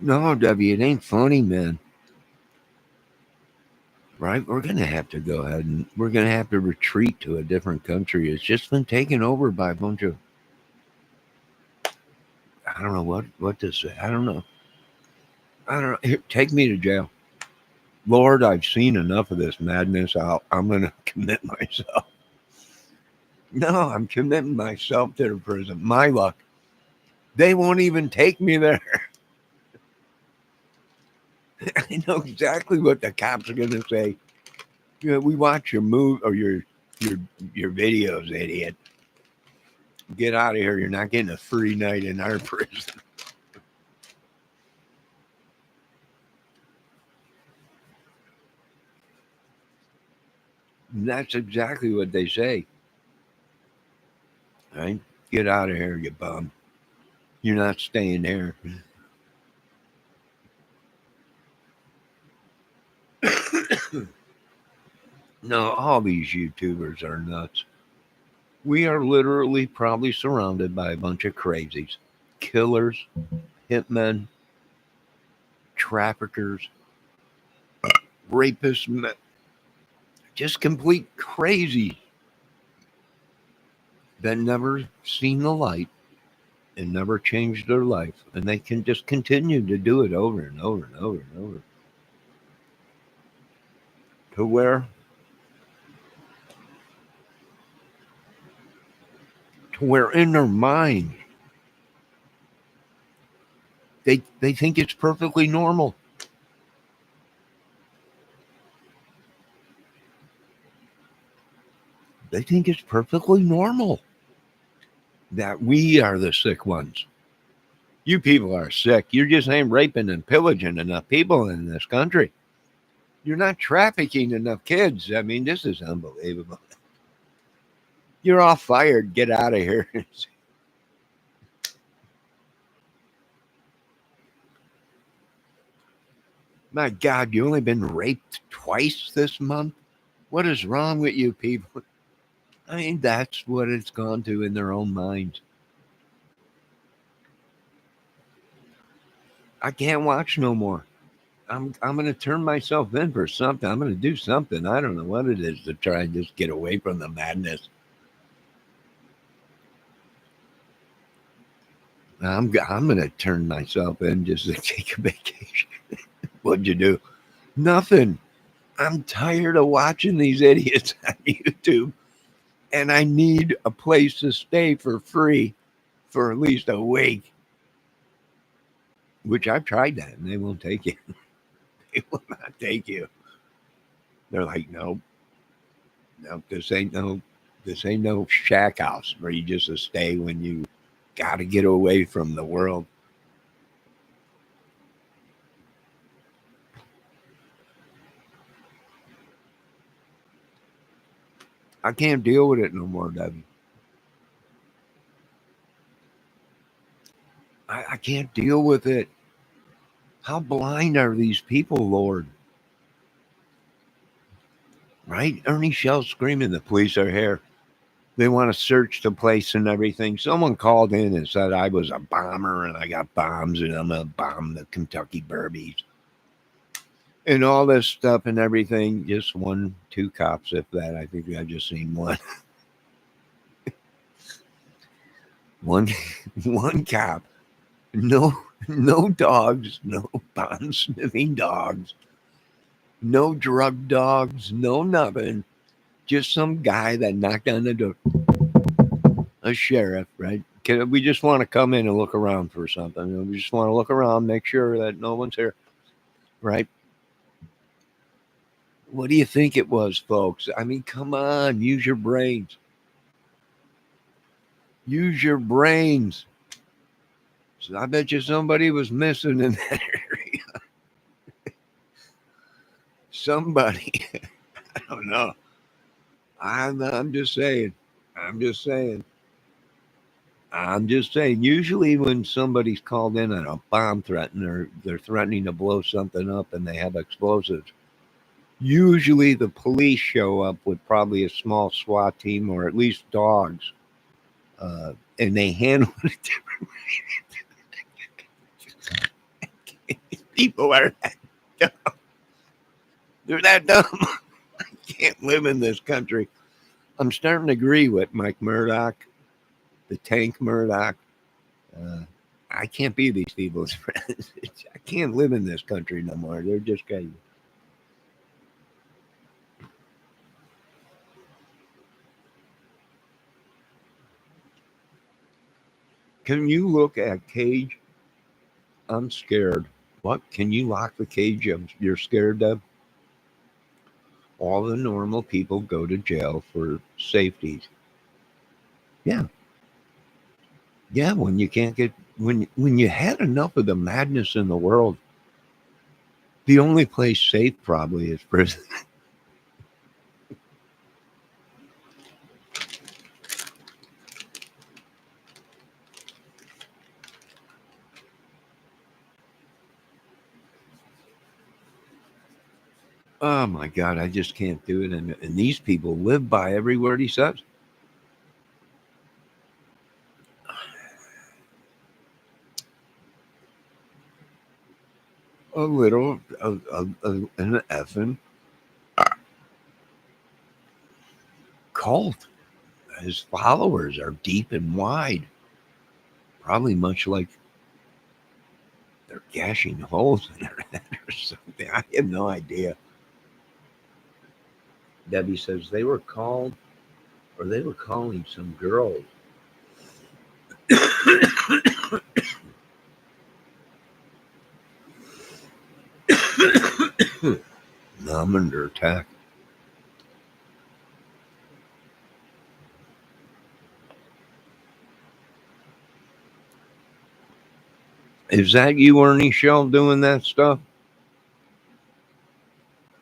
No, W, it ain't funny, man. Right? We're going to have to go ahead and we're going to have to retreat to a different country. It's just been taken over by a bunch of, I don't know what to say. I don't know. I don't know. Here, take me to jail. Lord, I've seen enough of this madness. I'm going to commit myself. No, I'm committing myself to the prison. My luck. They won't even take me there. I know exactly what the cops are going to say. You know, we watch your move or your videos, idiot. Get out of here. You're not getting a free night in our prison. And that's exactly what they say. Right? Get out of here, you bum. You're not staying here. No, all these YouTubers are nuts. We are literally probably surrounded by a bunch of crazies, killers, hitmen, traffickers, rapists, just complete crazy that never seen the light and never changed their life. And they can just continue to do it over and over and over and over. To where in their mind they think it's perfectly normal. They think it's perfectly normal that we are the sick ones. You people are sick. You just ain't raping and pillaging enough people in this country. You're not trafficking enough kids. I mean, this is unbelievable. You're all fired. Get out of here. My God, you only been raped twice this month? What is wrong with you people? I mean, that's what it's gone to in their own minds. I can't watch no more. I'm gonna turn myself in for something. I'm gonna do something. I don't know what it is to try and just get away from the madness. I'm gonna turn myself in just to take a vacation. What'd you do? Nothing. I'm tired of watching these idiots on YouTube, and I need a place to stay for free for at least a week. Which I've tried that, and they won't take you. They will not take you. They're like, nope, nope. This ain't no shack house where you just stay when you got to get away from the world. I can't deal with it no more, Debbie. I can't deal with it. How blind are these people, Lord? Right? Ernie Shell screaming, the police are here. They want to search the place and everything. Someone called in and said I was a bomber and I got bombs and I'm going to bomb the Kentucky Burbies. And all this stuff and everything. Just two cops, if that. I think I just seen one. One cop. No dogs, no bomb sniffing dogs, no drug dogs, no nothing. Just some guy that knocked on the door. A sheriff, right? We just want to come in and look around for something. We just want to look around, make sure that no one's here, right? What do you think it was, folks? I mean, come on, use your brains. Use your brains. So I bet you somebody was missing in that area. Somebody. I don't know. I'm just saying. I'm just saying. I'm just saying. Usually, when somebody's called in on a bomb threat and they're threatening to blow something up and they have explosives, usually the police show up with probably a small SWAT team or at least dogs, and they handle it. People are that dumb. They're that dumb. I can't live in this country. I'm starting to agree with Mike Murdoch, the Tank Murdoch. Uh, I can't be these people's friends. I can't live in this country no more. They're just crazy. Can you look at Cage? I'm scared. What? Can you lock the cage up? You're scared of? All the normal people go to jail for safety. Yeah. Yeah, when you can't get when you had enough of the madness in the world, the only place safe probably is prison. Oh my God, I just can't do it. And these people live by every word he says. A little, an effing cult. His followers are deep and wide, probably much like they're gashing holes in their head or something. I have no idea. Debbie says they were called, or they were calling some girls. No, I'm under attack. Is that you, Ernie Shell, doing that stuff?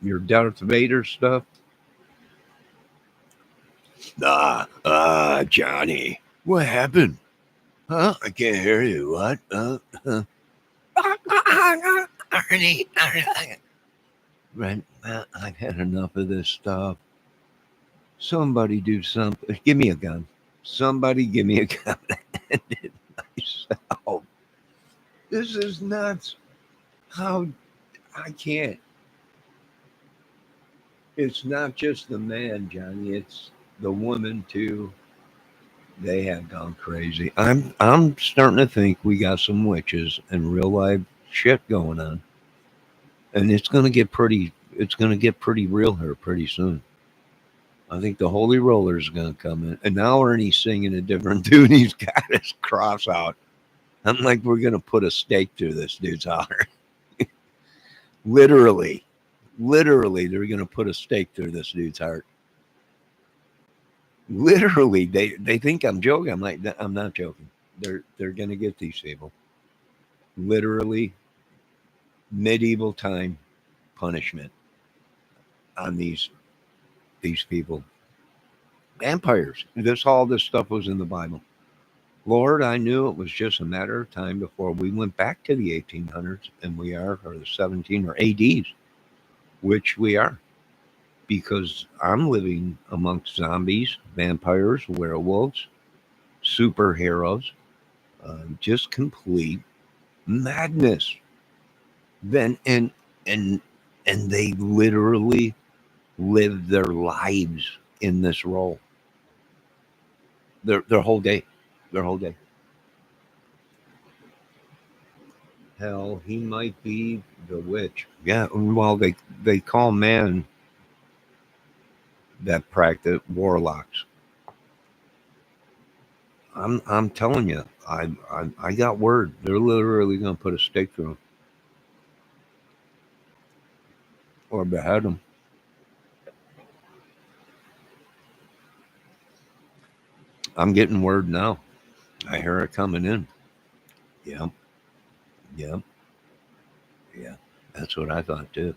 Your Darth Vader stuff? Johnny. What happened? Huh? I can't hear you. What? Ernie. Right. I've had enough of this stuff. Somebody do something. Give me a gun. Somebody give me a gun. And it myself. This is nuts. How I can't. It's not just the man, Johnny. It's the woman too. They have gone crazy. I'm starting to think we got some witches and real life shit going on, and it's gonna get pretty. It's gonna get pretty real here pretty soon. I think the Holy Roller is gonna come in, and now Ernie's singing a different tune. He's got his cross out. I'm like, we're gonna put a stake through this dude's heart. Literally, literally, they're gonna put a stake through this dude's heart. Literally, they think I'm joking. I'm like, I'm not joking. They're gonna get these people. Literally, medieval time punishment on these people. Vampires. All this stuff was in the Bible. Lord, I knew it was just a matter of time before we went back to the 1800s, and we are, or the 17 or ADs, which we are, because I'm living amongst zombies, vampires, werewolves, superheroes, just complete madness. Then and they literally live their lives in this role. Their whole day, their whole day. Hell, he might be the witch. Yeah, well, they call man that practice warlocks. I'm telling you, I got word. They're literally gonna put a stake through him or behead him. I'm getting word now. I hear it coming in. Yep. Yep. Yeah. That's what I thought too.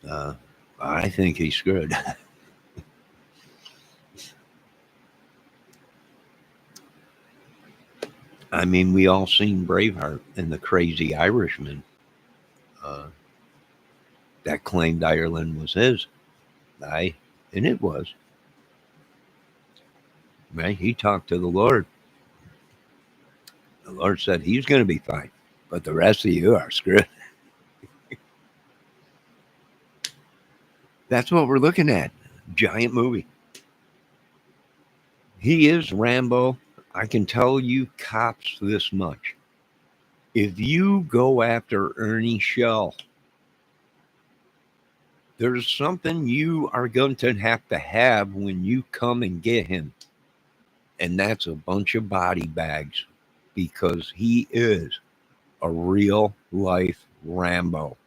Uh, I think he's screwed. I mean, we all seen Braveheart and the crazy Irishman uh, that claimed Ireland was his. I and it was. Right? He talked to the Lord. The Lord said he's going to be fine, but the rest of you are screwed. That's what we're looking at. Giant movie. He is Rambo. I can tell you cops this much. If you go after Ernie Shell, there's something you are going to have when you come and get him. And that's a bunch of body bags because he is a real life Rambo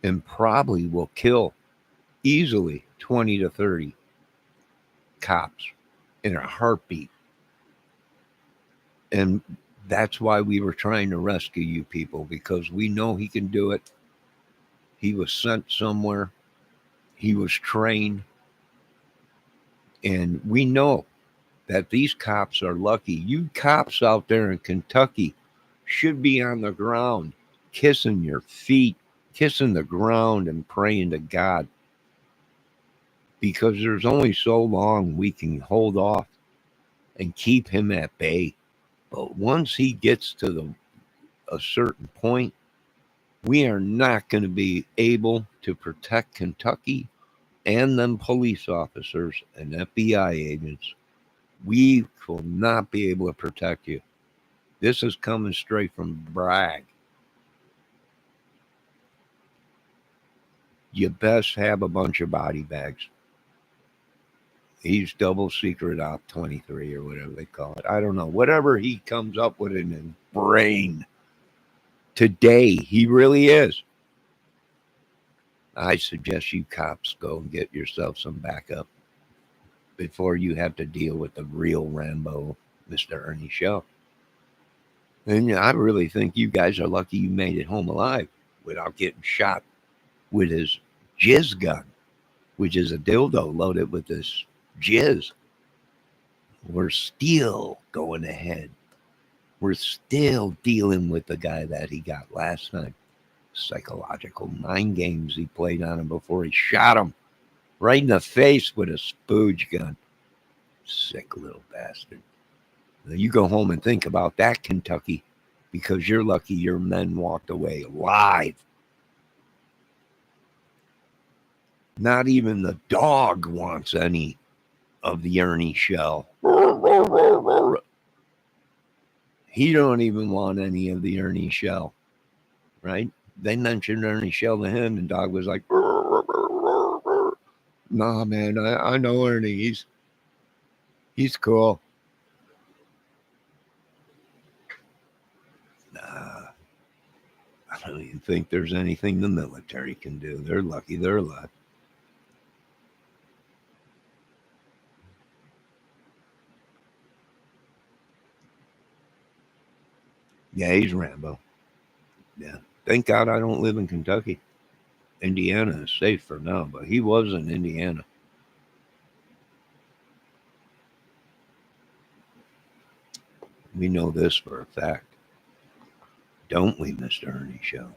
and probably will kill easily 20 to 30 cops in a heartbeat. And that's why we were trying to rescue you people because we know he can do it. He was sent somewhere, he was trained, and we know that these cops are lucky. You cops out there in Kentucky should be on the ground, kissing your feet, kissing the ground, and praying to God because there's only so long we can hold off and keep him at bay. But once he gets to a certain point, we are not going to be able to protect Kentucky and them police officers and FBI agents. We will not be able to protect you. This is coming straight from Bragg. You best have a bunch of body bags. He's double secret op 23 or whatever they call it. I don't know. Whatever he comes up with in his brain today, he really is. I suggest you cops go and get yourself some backup before you have to deal with the real Rambo, Mr. Ernie Shell. And I really think you guys are lucky you made it home alive without getting shot with his jizz gun, which is a dildo loaded with this jizz. We're still going ahead. We're still dealing with the guy that he got last time. Psychological mind games he played on him before he shot him right in the face with a spooge gun. Sick little bastard. Now you go home and think about that, Kentucky, because you're lucky your men walked away alive. Not even the dog wants any of the Ernie Shell. He don't even want any of the Ernie Shell, right? They mentioned Ernie Shell to him, and dog was like, "Nah, man, I know Ernie. He's cool." Nah, I don't even think there's anything the military can do. They're lucky they're alive. Yeah, he's Rambo. Yeah. Thank God I don't live in Kentucky. Indiana is safe for now, but he was in Indiana. We know this for a fact. Don't we, Mr. Ernie Show?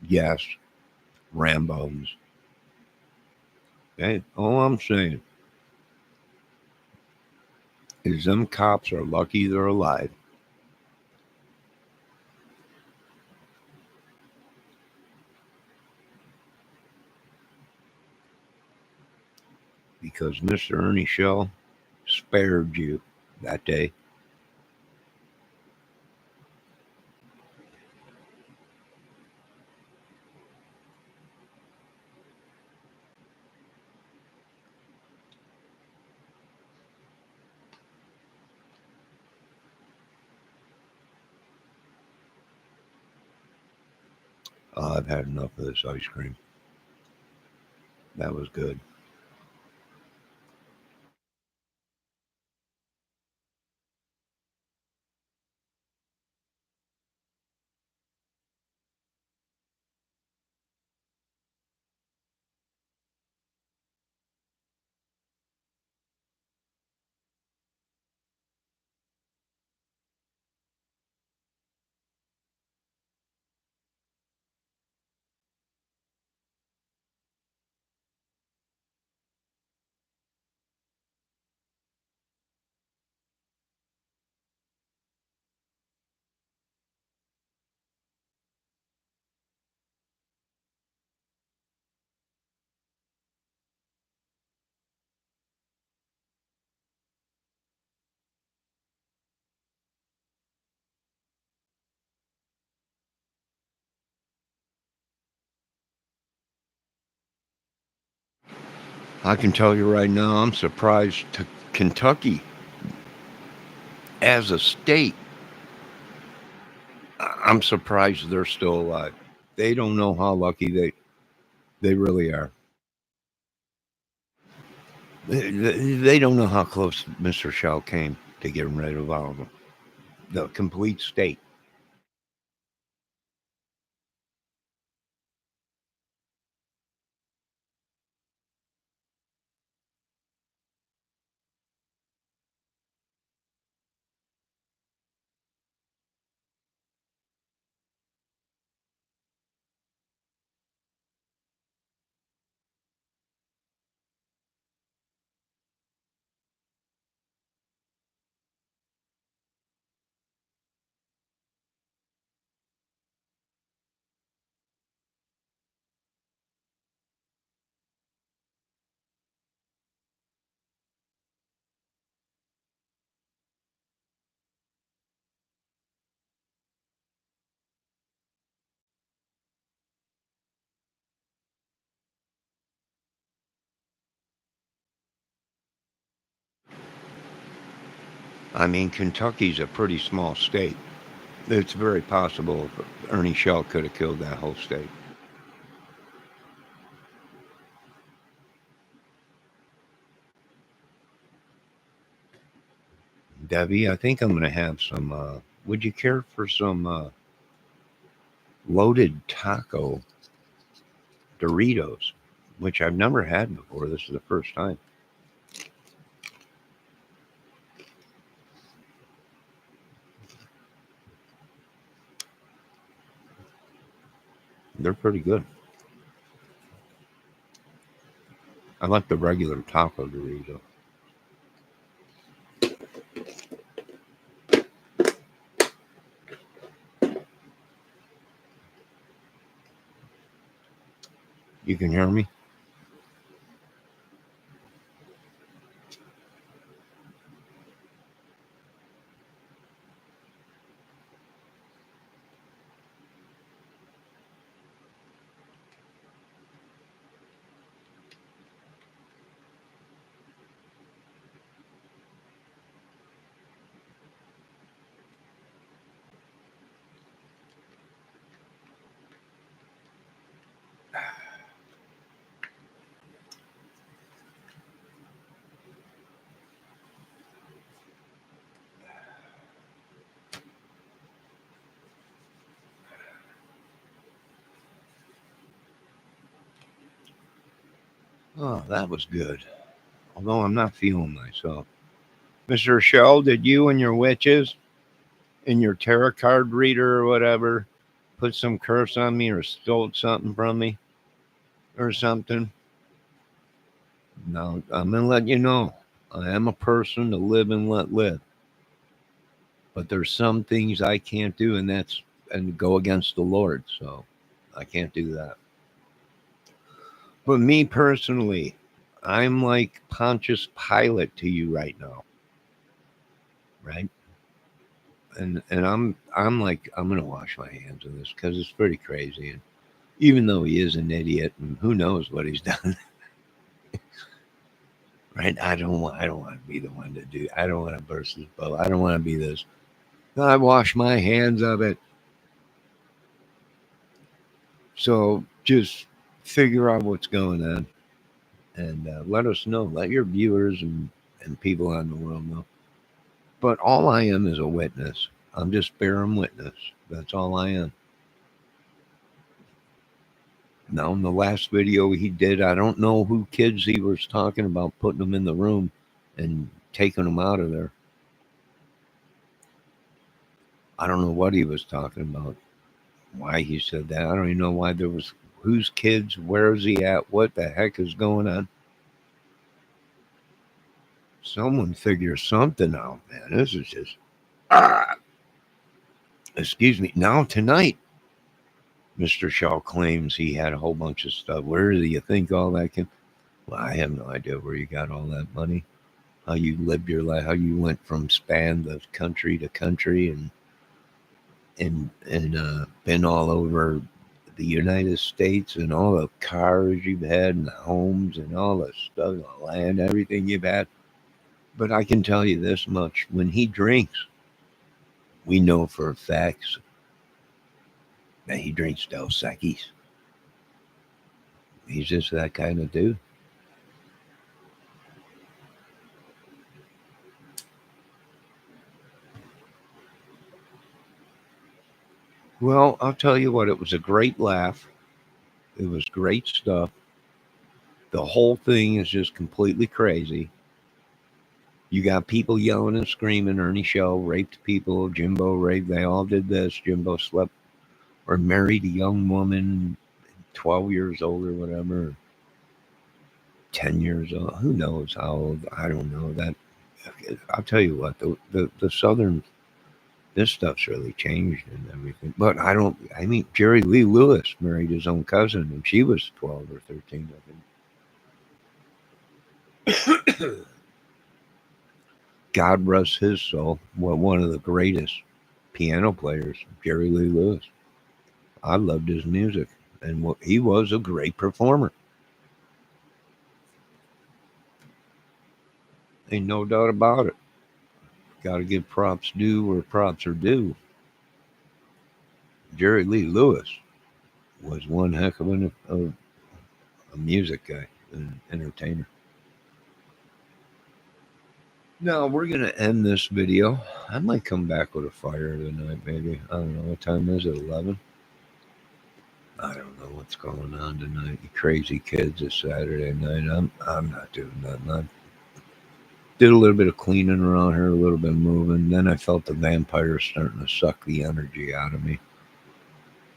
Yes, Rambos. Okay? All I'm saying is them cops are lucky they're alive. Because Mr. Ernie Shell spared you that day. Oh, I've had enough of this ice cream. That was good. I can tell you right now, I'm surprised to Kentucky as a state. I'm surprised they're still alive. They don't know how lucky they really are. They don't know how close Mr. Shell came to getting rid of all of them. The complete state. I mean, Kentucky's a pretty small state. It's very possible Ernie Shell could have killed that whole state. Debbie, I think I'm going to have some. Would you care for some loaded taco Doritos, which I've never had before? This is the first time. They're pretty good. I like the regular taco Dorito. You can hear me? Oh, that was good. Although I'm not feeling myself. Mr. Shell, did you and your witches and your tarot card reader or whatever put some curse on me or stole something from me or something? No, I'm going to let you know. I am a person to live and let live. But there's some things I can't do, and that's and go against the Lord. So I can't do that. But me personally, I'm like Pontius Pilate to you right now, right? And I'm like I'm gonna wash my hands of this because it's pretty crazy. And even though he is an idiot, and who knows what he's done, right? I don't want to be the one to do. I don't want to burst his bubble. I don't want to be this. I wash my hands of it. So just figure out what's going on and let us know. Let your viewers and people on the world know. But all I am is a witness. I'm just bearing witness. That's all I am. Now, in the last video he did, I don't know who kids he was talking about, putting them in the room and taking them out of there. I don't know what he was talking about, why he said that. I don't even know why there was, whose kids, where is he at, what the heck is going on. Someone figure something out, man. This is just, excuse me. Now, tonight, Mr. Shaw claims he had a whole bunch of stuff. Where do you think all that came? Well, I have no idea where you got all that money, how you lived your life, how you went from span the country to country and been all over the United States and all the cars you've had and the homes and all the stuff, the land, everything you've had. But I can tell you this much: when he drinks, we know for a fact that he drinks Dos Equis. He's just that kind of dude. Well, I'll tell you what, it was a great laugh. It was great stuff. The whole thing is just completely crazy. You got people yelling and screaming. Ernie Shell raped people. Jimbo raped. They all did this. Jimbo slept or married a young woman, 12 years old or whatever, 10 years old. Who knows how old? I don't know that. I'll tell you what, the Southern, this stuff's really changed and everything. But I mean, Jerry Lee Lewis married his own cousin and she was 12 or 13, I think. God rest his soul. Well, one of the greatest piano players, Jerry Lee Lewis. I loved his music, and he was a great performer. Ain't no doubt about it. Got to give props due where props are due. Jerry Lee Lewis was one heck of a music guy, an entertainer. Now we're gonna end this video. I might come back with a fire tonight, maybe. I don't know what time is it. 11. I don't know what's going on tonight. You crazy kids! It's Saturday night. I'm not doing nothing. I did a little bit of cleaning around here, a little bit of moving. Then I felt the vampires starting to suck the energy out of me.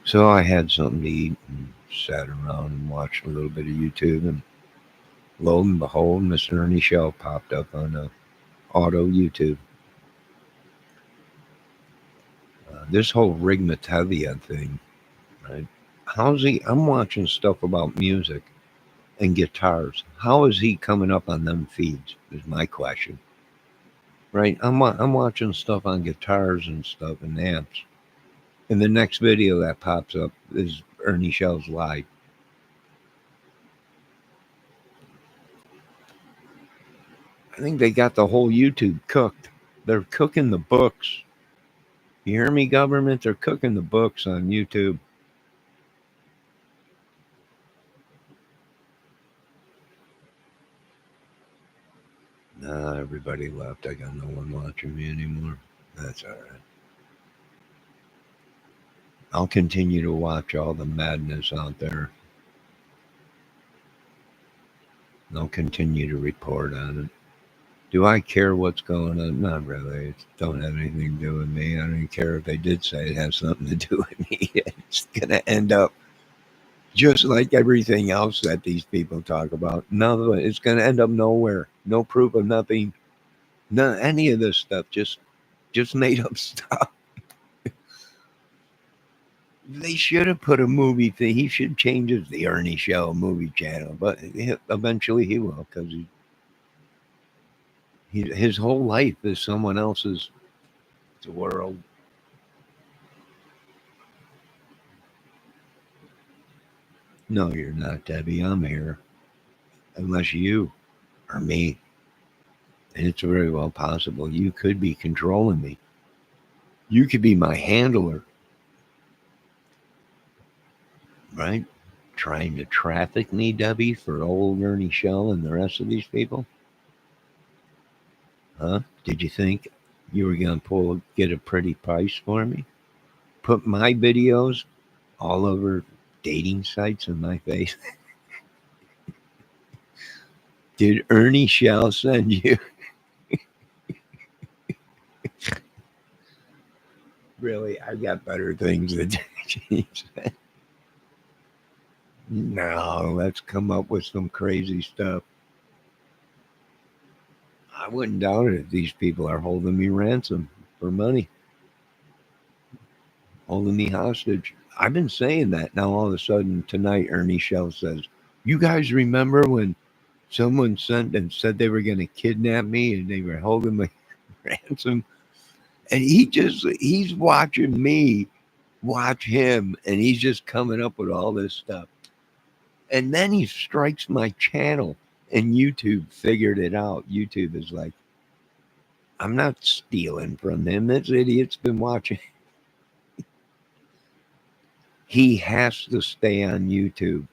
So I had something to eat and sat around and watched a little bit of YouTube. And lo and behold, Mr. Ernie Shell popped up on auto YouTube. This whole Rigmatavia thing, right? How's he? I'm watching stuff about music and guitars. How is he coming up on them feeds? Is my question. Right? I'm watching stuff on guitars and stuff and amps. And the next video that pops up is Ernie Shell's live. I think they got the whole YouTube cooked. They're cooking the books. You hear me, government? They're cooking the books on YouTube. Nah, everybody left. I got no one watching me anymore. That's all right. I'll continue to watch all the madness out there. I'll continue to report on it. Do I care what's going on? Not really. It don't have anything to do with me. I don't even care if they did say it has something to do with me. It's going to end up just like everything else that these people talk about. No, it's going to end up nowhere. No proof of nothing. None, any of this stuff. Just made up stuff. They should have put a movie thing. He should change it to the Ernie Shell movie channel, but eventually he will because his whole life is someone else's world. No, you're not, Debbie. I'm here. Unless you or me. And it's very well possible you could be controlling me. You could be my handler. right? Trying to traffic me, Debbie, for old Ernie Shell and the rest of these people? Huh? Did you think you were going to get a pretty price for me? Put my videos all over dating sites in my face? Did Ernie Shell send you? Really? I got better things to do. Jeez. No, let's come up with some crazy stuff. I wouldn't doubt it if these people are holding me ransom for money, holding me hostage. I've been saying that. Now all of a sudden tonight, Ernie Shell says, "You guys remember when someone sent and said they were going to kidnap me and they were holding me ransom?" And he's watching me watch him, and he's just coming up with all this stuff. And then he strikes my channel, and YouTube figured it out. YouTube is like, I'm not stealing from him. This idiot's been watching. He has to stay on YouTube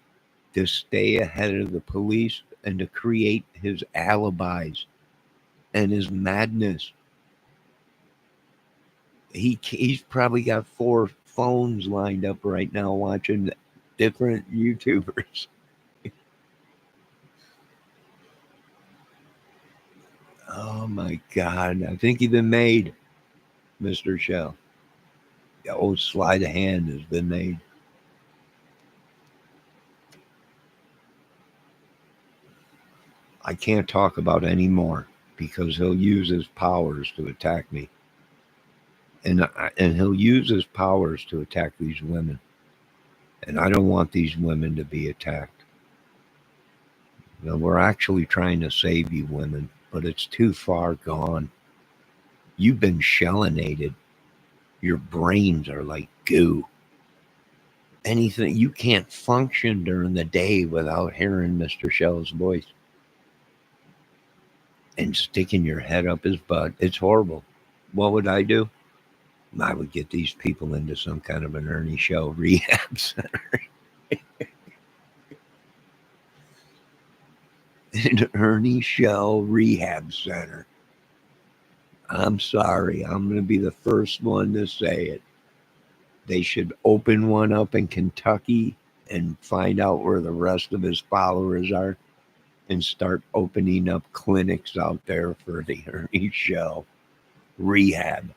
to stay ahead of the police and to create his alibis and his madness. He's probably got 4 phones lined up right now watching different YouTubers. Oh my God. I think you've been made, Mr. Shell. The old sleight of hand has been made. I can't talk about any more because he'll use his powers to attack me. And he'll use his powers to attack these women. And I don't want these women to be attacked. You know, we're actually trying to save you women, but it's too far gone. You've been shellinated. Your brains are like goo. Anything, you can't function during the day without hearing Mr. Shell's voice and sticking your head up his butt. It's horrible. What would I do? I would get these people into some kind of an Ernie Shell rehab center. An Ernie Shell rehab center. I'm sorry. I'm going to be the first one to say it. They should open one up in Kentucky and find out where the rest of his followers are and start opening up clinics out there for the Ernie Shell rehab.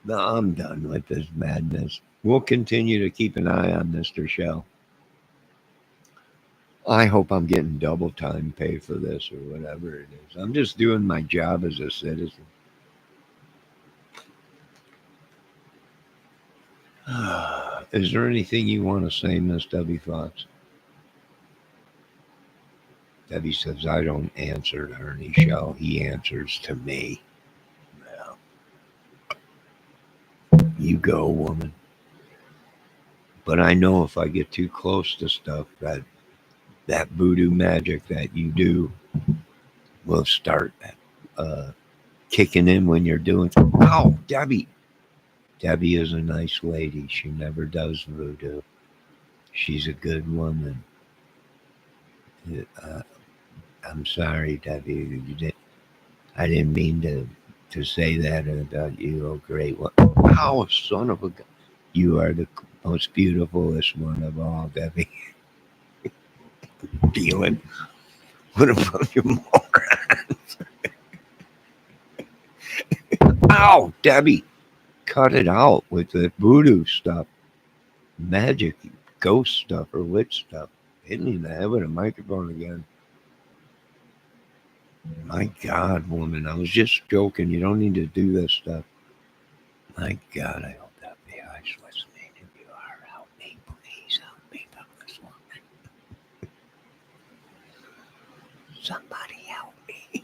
No, I'm done with this madness. We'll continue to keep an eye on Mr. Shell. I hope I'm getting double time pay for this or whatever it is. I'm just doing my job as a citizen. Is there anything you want to say, Miss Debbie Fox? Debbie says, I don't answer to Ernie Shell. He answers to me. Well, you go, woman. But I know if I get too close to stuff, that voodoo magic that you do will start kicking in when you're doing. Oh, Debbie. Debbie is a nice lady. She never does voodoo. She's a good woman. I'm sorry, Debbie. I didn't mean to say that about you. Oh, great one. Oh, son of a gun. You are the most beautifulest one of all, Debbie. Dealing with a bunch of morons. Ow, Debbie. Cut it out with the voodoo stuff. Magic, ghost stuff, or witch stuff. Hit me in the head with a microphone again. My God, woman, I was just joking. You don't need to do this stuff. My God, I hope that FBI is listening. If you are, help me, please help me from this woman. Somebody help me.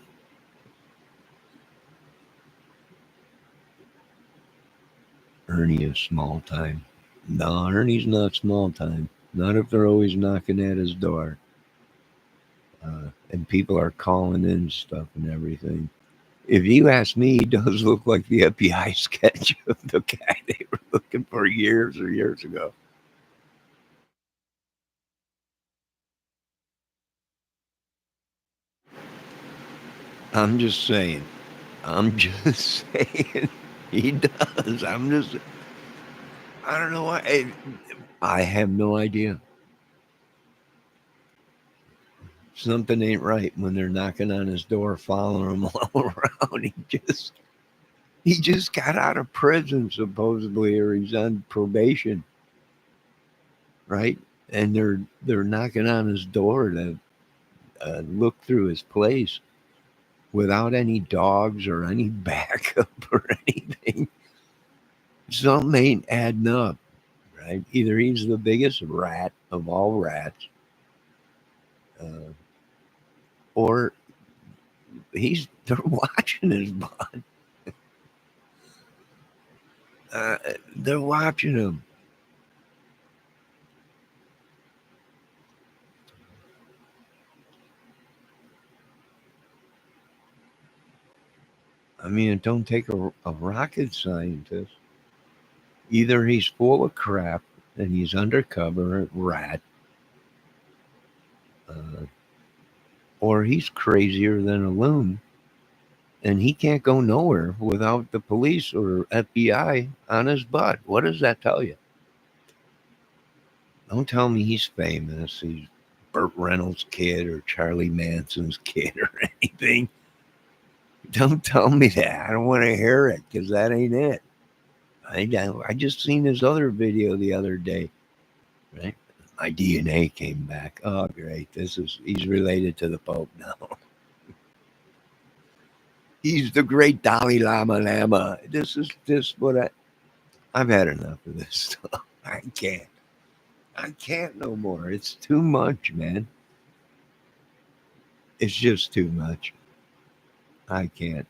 Ernie is small time. No, Ernie's not small time. Not if they're always knocking at his door. And people are calling in stuff and everything. If you ask me, he does look like the FBI sketch of the guy they were looking for years ago. I'm just saying. I'm just saying. He does. I don't know why. I have no idea. Something ain't right when they're knocking on his door, following him all around. He just got out of prison supposedly, or he's on probation, right? And they're knocking on his door to look through his place without any dogs or any backup or anything. Something ain't adding up, right? Either he's the biggest rat of all rats, uh, or they're watching his butt. They're watching him. I mean, it don't take a rocket scientist. Either he's full of crap and he's undercover rat, uh, or he's crazier than a loon, and he can't go nowhere without the police or FBI on his butt. What does that tell you? Don't tell me he's famous. He's Burt Reynolds' kid or Charlie Manson's kid or anything. Don't tell me that. I don't want to hear it because that ain't it. I just seen his other video the other day. Right, my DNA came back. Oh, great! He's related to the Pope now. He's the great Dalai Lama. This is this what I've had enough of this stuff. I can't. I can't no more. It's too much, man. It's just too much. I can't.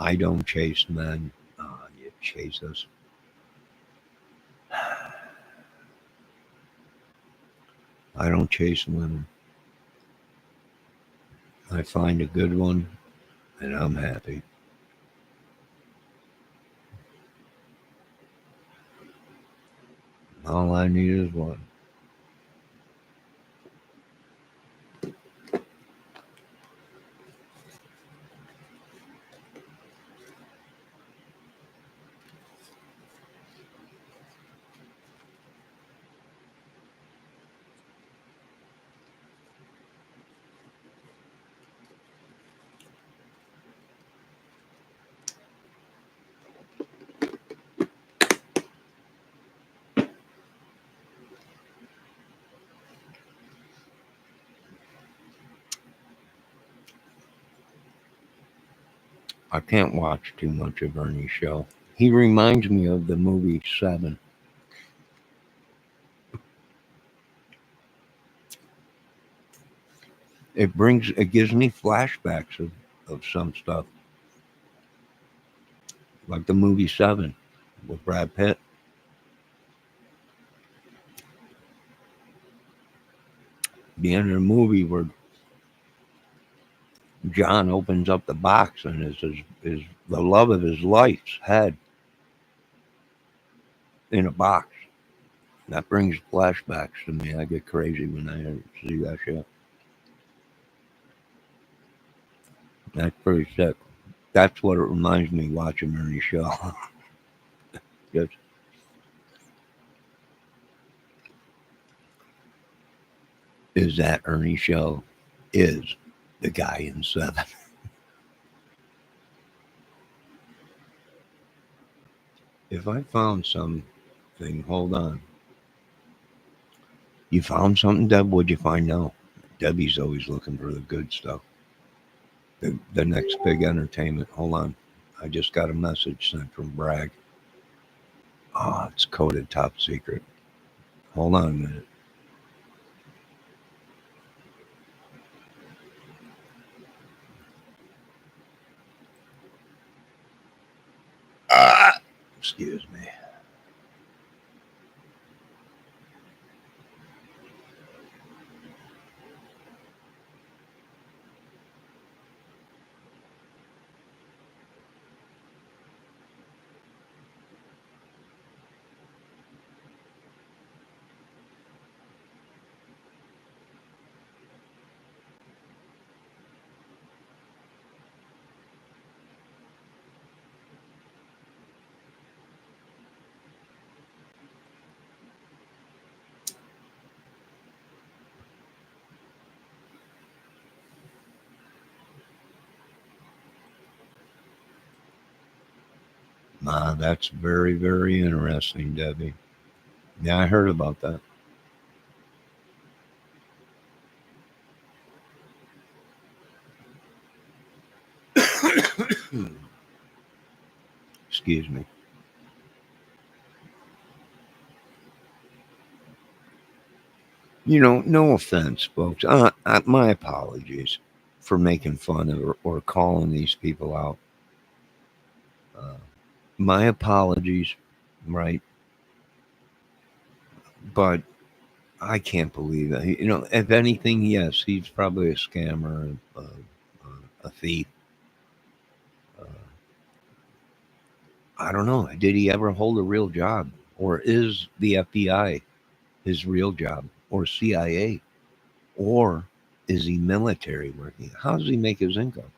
I don't chase men. Oh, you chase us. I don't chase women. I find a good one and I'm happy. All I need is one. I can't watch too much of Ernie's show. He reminds me of the movie Seven. It gives me flashbacks of some stuff, like the movie Seven with Brad Pitt. The end of the movie where John opens up the box and is the love of his life's head in a box. That brings flashbacks to me. I get crazy when I see that shit. That's pretty sick. That's what it reminds me watching Ernie show. Just, is that Ernie show is the guy in Seven. If I found something, hold on. You found something, Deb? What'd you find now? Debbie's always looking for the good stuff. The next big entertainment. Hold on. I just got a message sent from Bragg. Oh, it's coded top secret. Hold on a minute. Excuse me. That's very, very interesting, Debbie. Yeah, I heard about that. Excuse me. No offense, folks. My apologies for making fun of or calling these people out. Uh, my apologies, right? But I can't believe that. If anything, yes, he's probably a scammer, a thief. Uh, I don't know. Did he ever hold a real job? Or is the FBI his real job? Or CIA? Or is he military working? How does he make his income?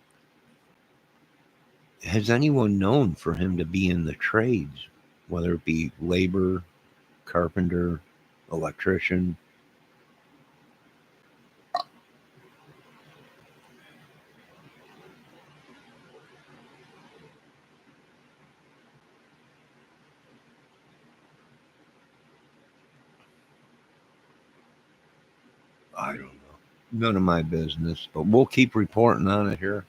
Has anyone known for him to be in the trades, whether it be labor, carpenter, electrician? I don't know. None of my business, but we'll keep reporting on it here.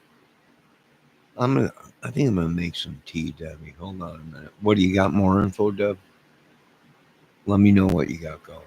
I'm gonna. I think I'm gonna make some tea, Debbie. Hold on a minute. What do you got? More info, Deb? Let me know what you got going.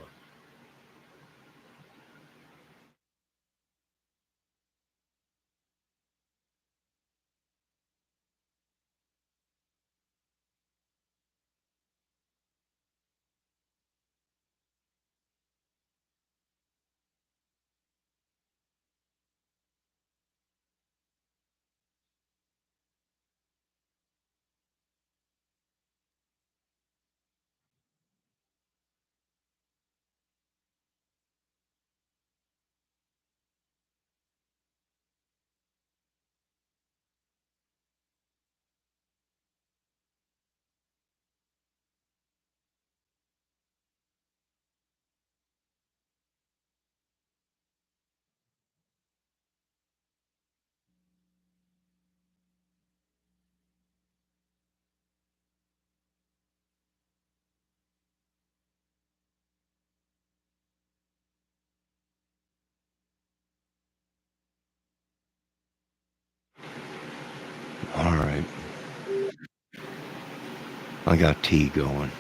All right, I got tea going.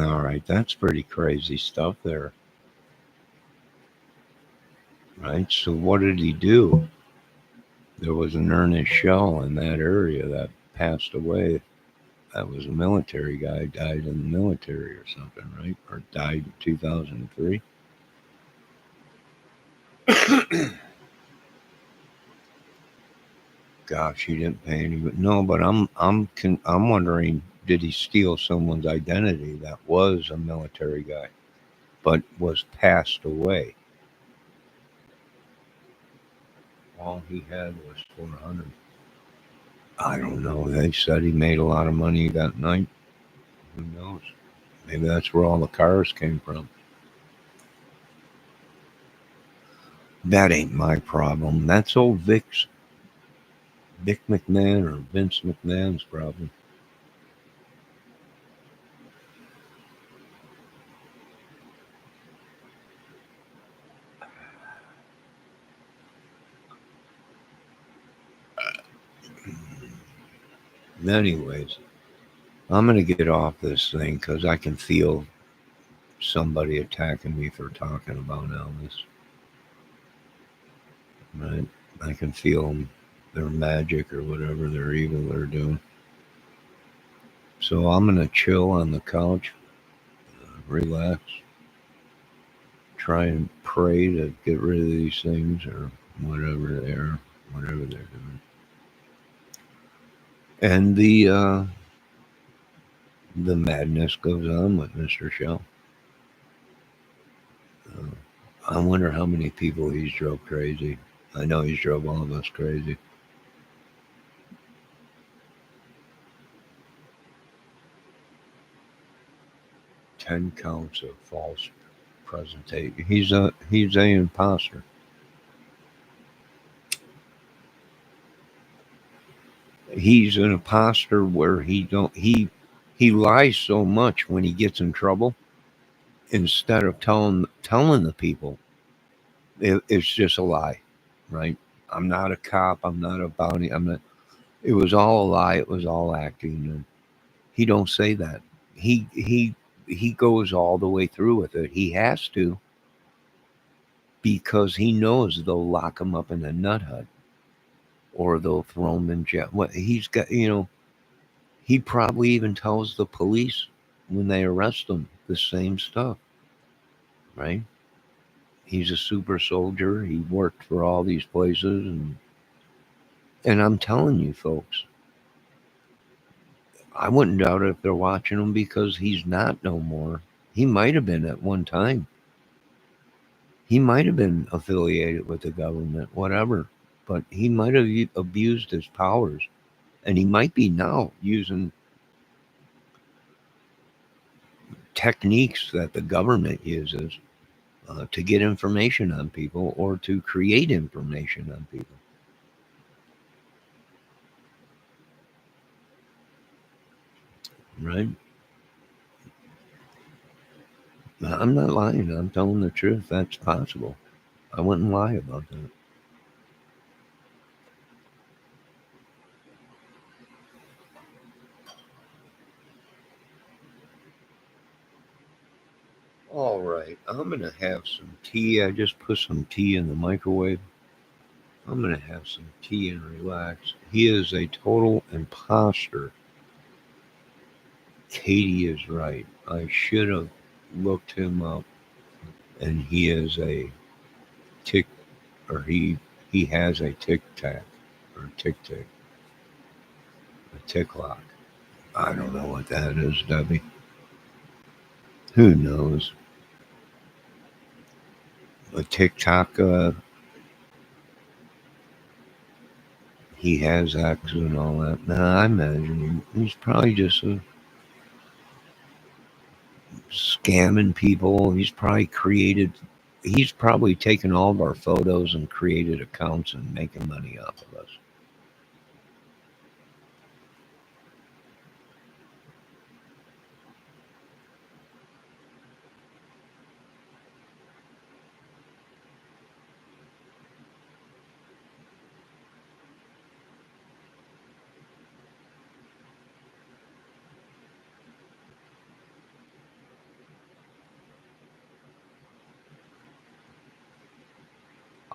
All right, that's pretty crazy stuff there. right? So what did he do? There was an Ernest Shell in that area that passed away. That was a military guy, died in the military or something, right? Or died in 2003. Gosh, he didn't pay any. No, but I'm wondering, did he steal someone's identity that was a military guy, but was passed away? All he had was 400. I don't know. They said he made a lot of money that night. Who knows? Maybe that's where all the cars came from. That ain't my problem. That's old Vic McMahon or Vince McMahon's problem. Anyways, I'm gonna get off this thing because I can feel somebody attacking me for talking about Elvis. Right? I can feel them. Their magic or whatever, their evil they're doing. So I'm gonna chill on the couch, relax, try and pray to get rid of these things or whatever they are, whatever they're doing. And the madness goes on with Mr. Shell. Uh, I wonder how many people he's drove crazy. I know he's drove all of us crazy. Ten counts of false presentation. He's a imposter. He's an imposter where he lies so much when he gets in trouble. Instead of telling the people, it's just a lie, right? I'm not a cop. I'm not a bounty. I'm not. It was all a lie. It was all acting. And he don't say that. He goes all the way through with it. He has to because he knows they'll lock him up in a nut hut or they'll throw him in jail. What he's got, he probably even tells the police when they arrest him the same stuff, right? He's a super soldier. He worked for all these places, and I'm telling you, folks, I wouldn't doubt it if they're watching him because he's not no more. He might have been at one time. He might have been affiliated with the government, whatever, but he might have abused his powers, and he might be now using techniques that the government uses to get information on people or to create information on people. Right? I'm not lying. I'm telling the truth. That's possible. I wouldn't lie about that. All right. I'm going to have some tea. I just put some tea in the microwave. I'm going to have some tea and relax. He is a total imposter. Katie is right. I should have looked him up, and he is a tick, or he has a tic tac, or tick tick, a tick lock. I don't know what that is, Debbie. Who knows? A TikTok, he has X and all that. Nah, I imagine he's probably just scamming people. He's probably taken all of our photos and created accounts and making money off of us.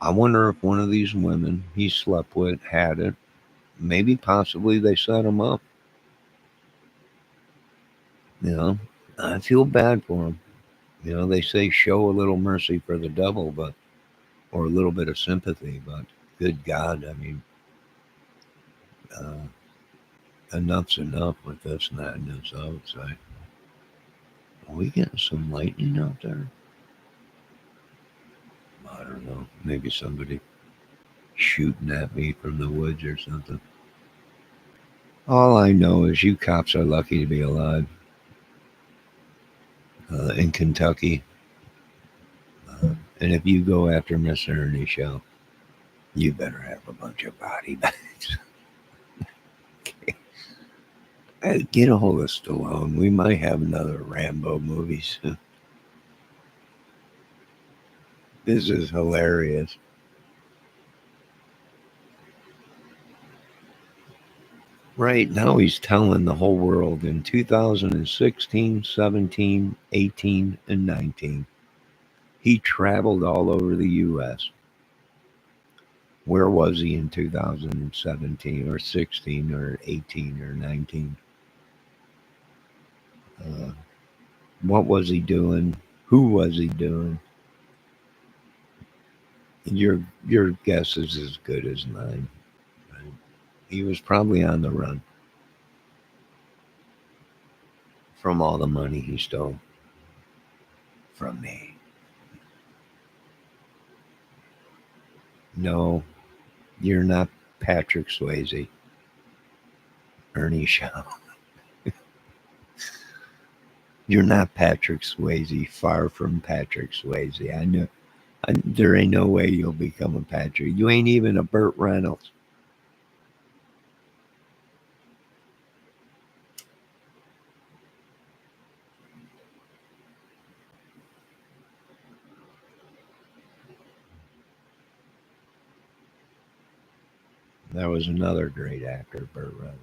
I wonder if one of these women he slept with had it. Maybe possibly they set him up. You know, I feel bad for him. You know, they say show a little mercy for the devil, but or a little bit of sympathy, but good God, I mean, uh, enough's enough with this madness, I would say. Are we getting some lightning out there? I don't know. Maybe somebody shooting at me from the woods or something. All I know is you cops are lucky to be alive in Kentucky. And if you go after Miss Ernie Show, you better have a bunch of body bags. Hey, get a hold of Stallone. We might have another Rambo movie soon. This is hilarious. Right now, he's telling the whole world in 2016, 17, 18, and 19. He traveled all over the U.S. Where was he in 2017 or 16 or 18 or 19? Uh, what was he doing? Who was he doing? Your guess is as good as mine. Right? He was probably on the run from all the money he stole from me. No, you're not Patrick Swayze, Ernie Shaw. You're not Patrick Swayze. Far from Patrick Swayze. I know. There ain't no way you'll become a Patrick. You ain't even a Burt Reynolds. That was another great actor, Burt Reynolds.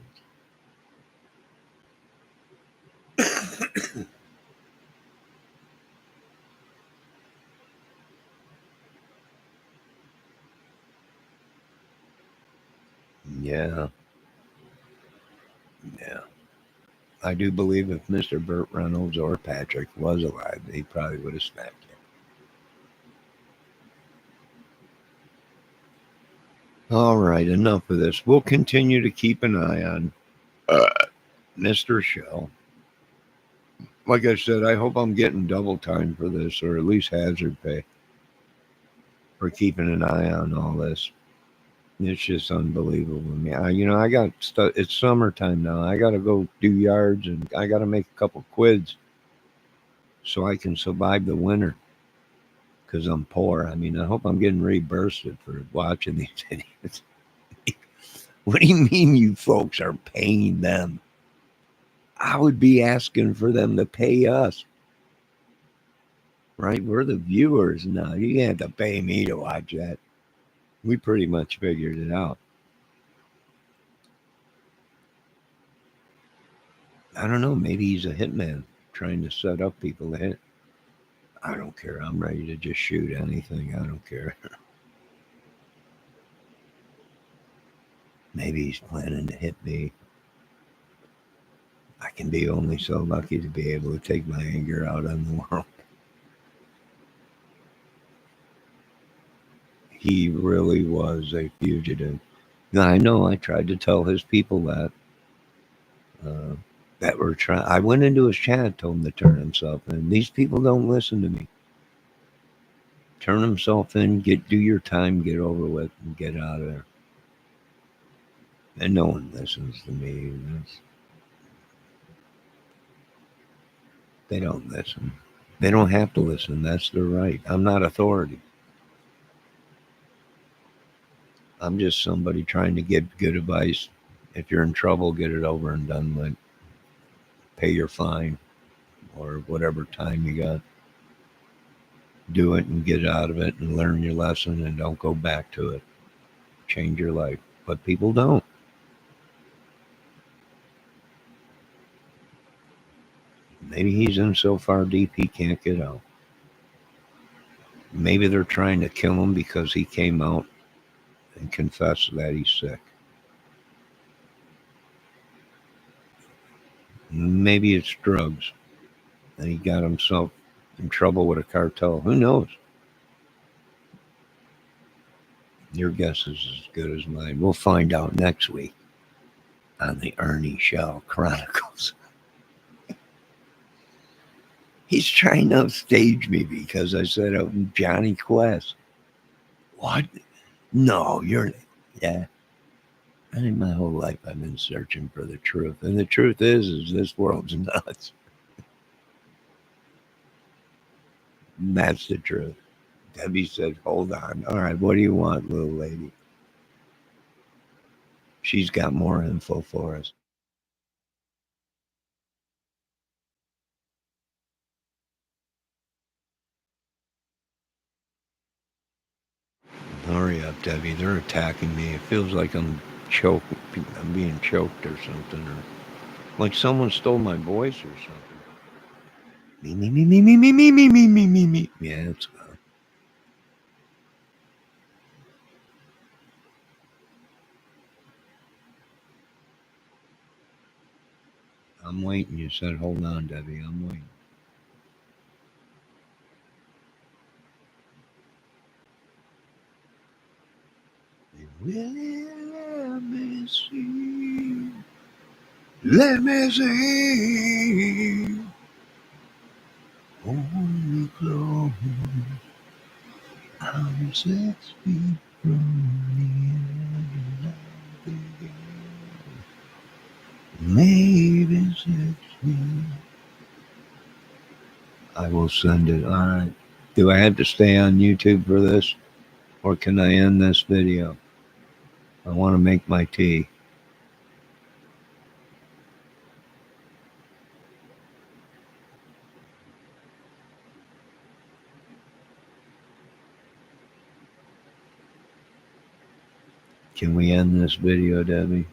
Yeah, yeah. I do believe if Mr. Burt Reynolds or Patrick was alive, he probably would have snapped him. All right, enough of this. We'll continue to keep an eye on Mr. Shell. Like I said, I hope I'm getting double time for this, or at least hazard pay for keeping an eye on all this. It's just unbelievable to me. I got stuff. It's summertime now. I got to go do yards, and I got to make a couple quids so I can survive the winter because I'm poor. I mean, I hope I'm getting reimbursed for watching these idiots. What do you mean you folks are paying them? I would be asking for them to pay us, right? We're the viewers now. You have to pay me to watch that. We pretty much figured it out. I don't know. Maybe he's a hitman trying to set up people to hit. I don't care. I'm ready to just shoot anything. I don't care. Maybe he's planning to hit me. I can be only so lucky to be able to take my anger out on the world. He really was a fugitive. Now, I know I tried to tell his people uh, that were trying. I went into his chat, told him to turn himself in. These people don't listen to me. Turn himself in, do your time, get over with, and get out of there. And no one listens to me. They don't listen. They don't have to listen. That's their right. I'm not authority. I'm just somebody trying to give good advice. If you're in trouble, get it over and done with. Pay your fine or whatever time you got. Do it and get out of it and learn your lesson and don't go back to it. Change your life. But people don't. Maybe he's in so far deep he can't get out. Maybe they're trying to kill him because he came out and confessed that he's sick. Maybe it's drugs and he got himself in trouble with a cartel. Who knows? Your guess is as good as mine. We'll find out next week on the Ernie Show Chronicles. He's trying to upstage me because I said I'm Johnny Quest. What? No, you're... Yeah. I think my whole life I've been searching for the truth. And the truth is this world's nuts. And that's the truth. Debbie said, hold on. All right, what do you want, little lady? She's got more info for us. Hurry up, Debbie. They're attacking me. It feels like I'm being choked or something. Or like someone stole my voice or something. Me, me, me, me, me, me, me, me, me, me, me, me. Yeah, it's gone. I'm waiting. You said, hold on, Debbie. I'm waiting. Really let me see. Let me see. Hold me close. I'm 6 feet from the edge of the gate. Maybe 6 feet. I will send it. All right. Do I have to stay on YouTube for this? Or can I end this video? I want to make my tea. Can we end this video, Debbie?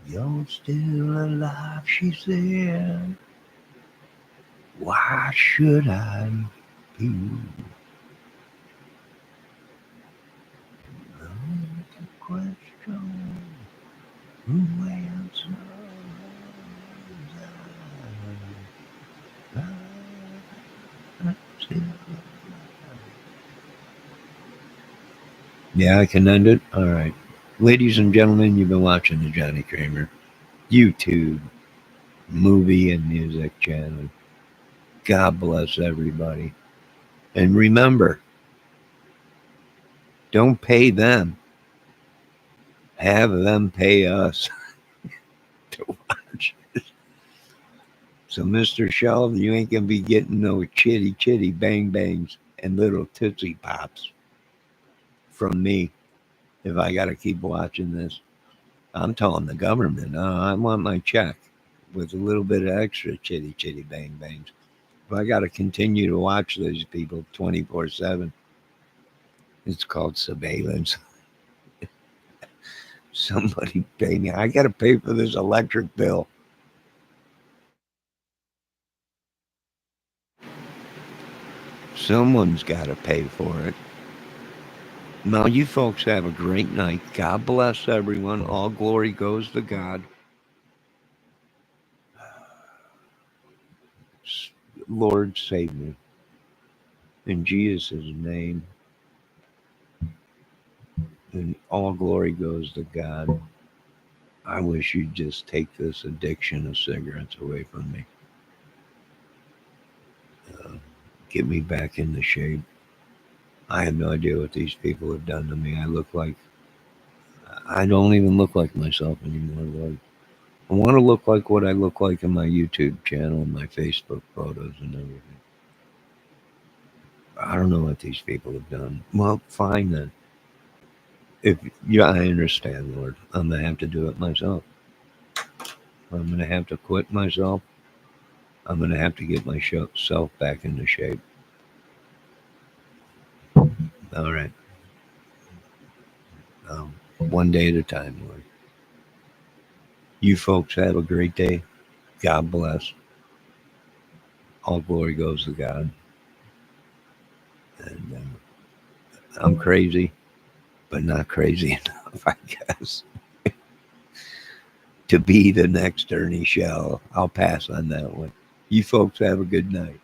You're still alive, she said. Why should I be? The question who answers Yeah, I can end it. All right. Ladies and gentlemen, you've been watching the Johnny Kramer YouTube movie and music channel. God bless everybody. And remember, don't pay them. Have them pay us to watch it. So, Mr. Shelf, you ain't going to be getting no chitty chitty bang bangs and little tootsie pops from me if I got to keep watching this. I'm telling the government, I want my check with a little bit of extra chitty chitty bang bangs. If I got to continue to watch these people 24/7, it's called surveillance. Somebody pay me. I got to pay for this electric bill. Someone's got to pay for it. Now, you folks have a great night. God bless everyone. All glory goes to God. Lord, save me. In Jesus' name. And all glory goes to God. I wish you'd just take this addiction of cigarettes away from me. Get me back into shape. I have no idea what these people have done to me. I don't even look like myself anymore. Lord. I want to look like what I look like in my YouTube channel and my Facebook photos and everything. I don't know what these people have done. Well, fine then. I understand, Lord. I'm going to have to do it myself. I'm going to have to quit myself. I'm going to have to get myself back into shape. All right. One day at a time, Lord. You folks have a great day. God bless. all glory goes to God. And I'm crazy, but not crazy enough, I guess, to be the next Ernie Shell. I'll pass on that one. You folks have a good night.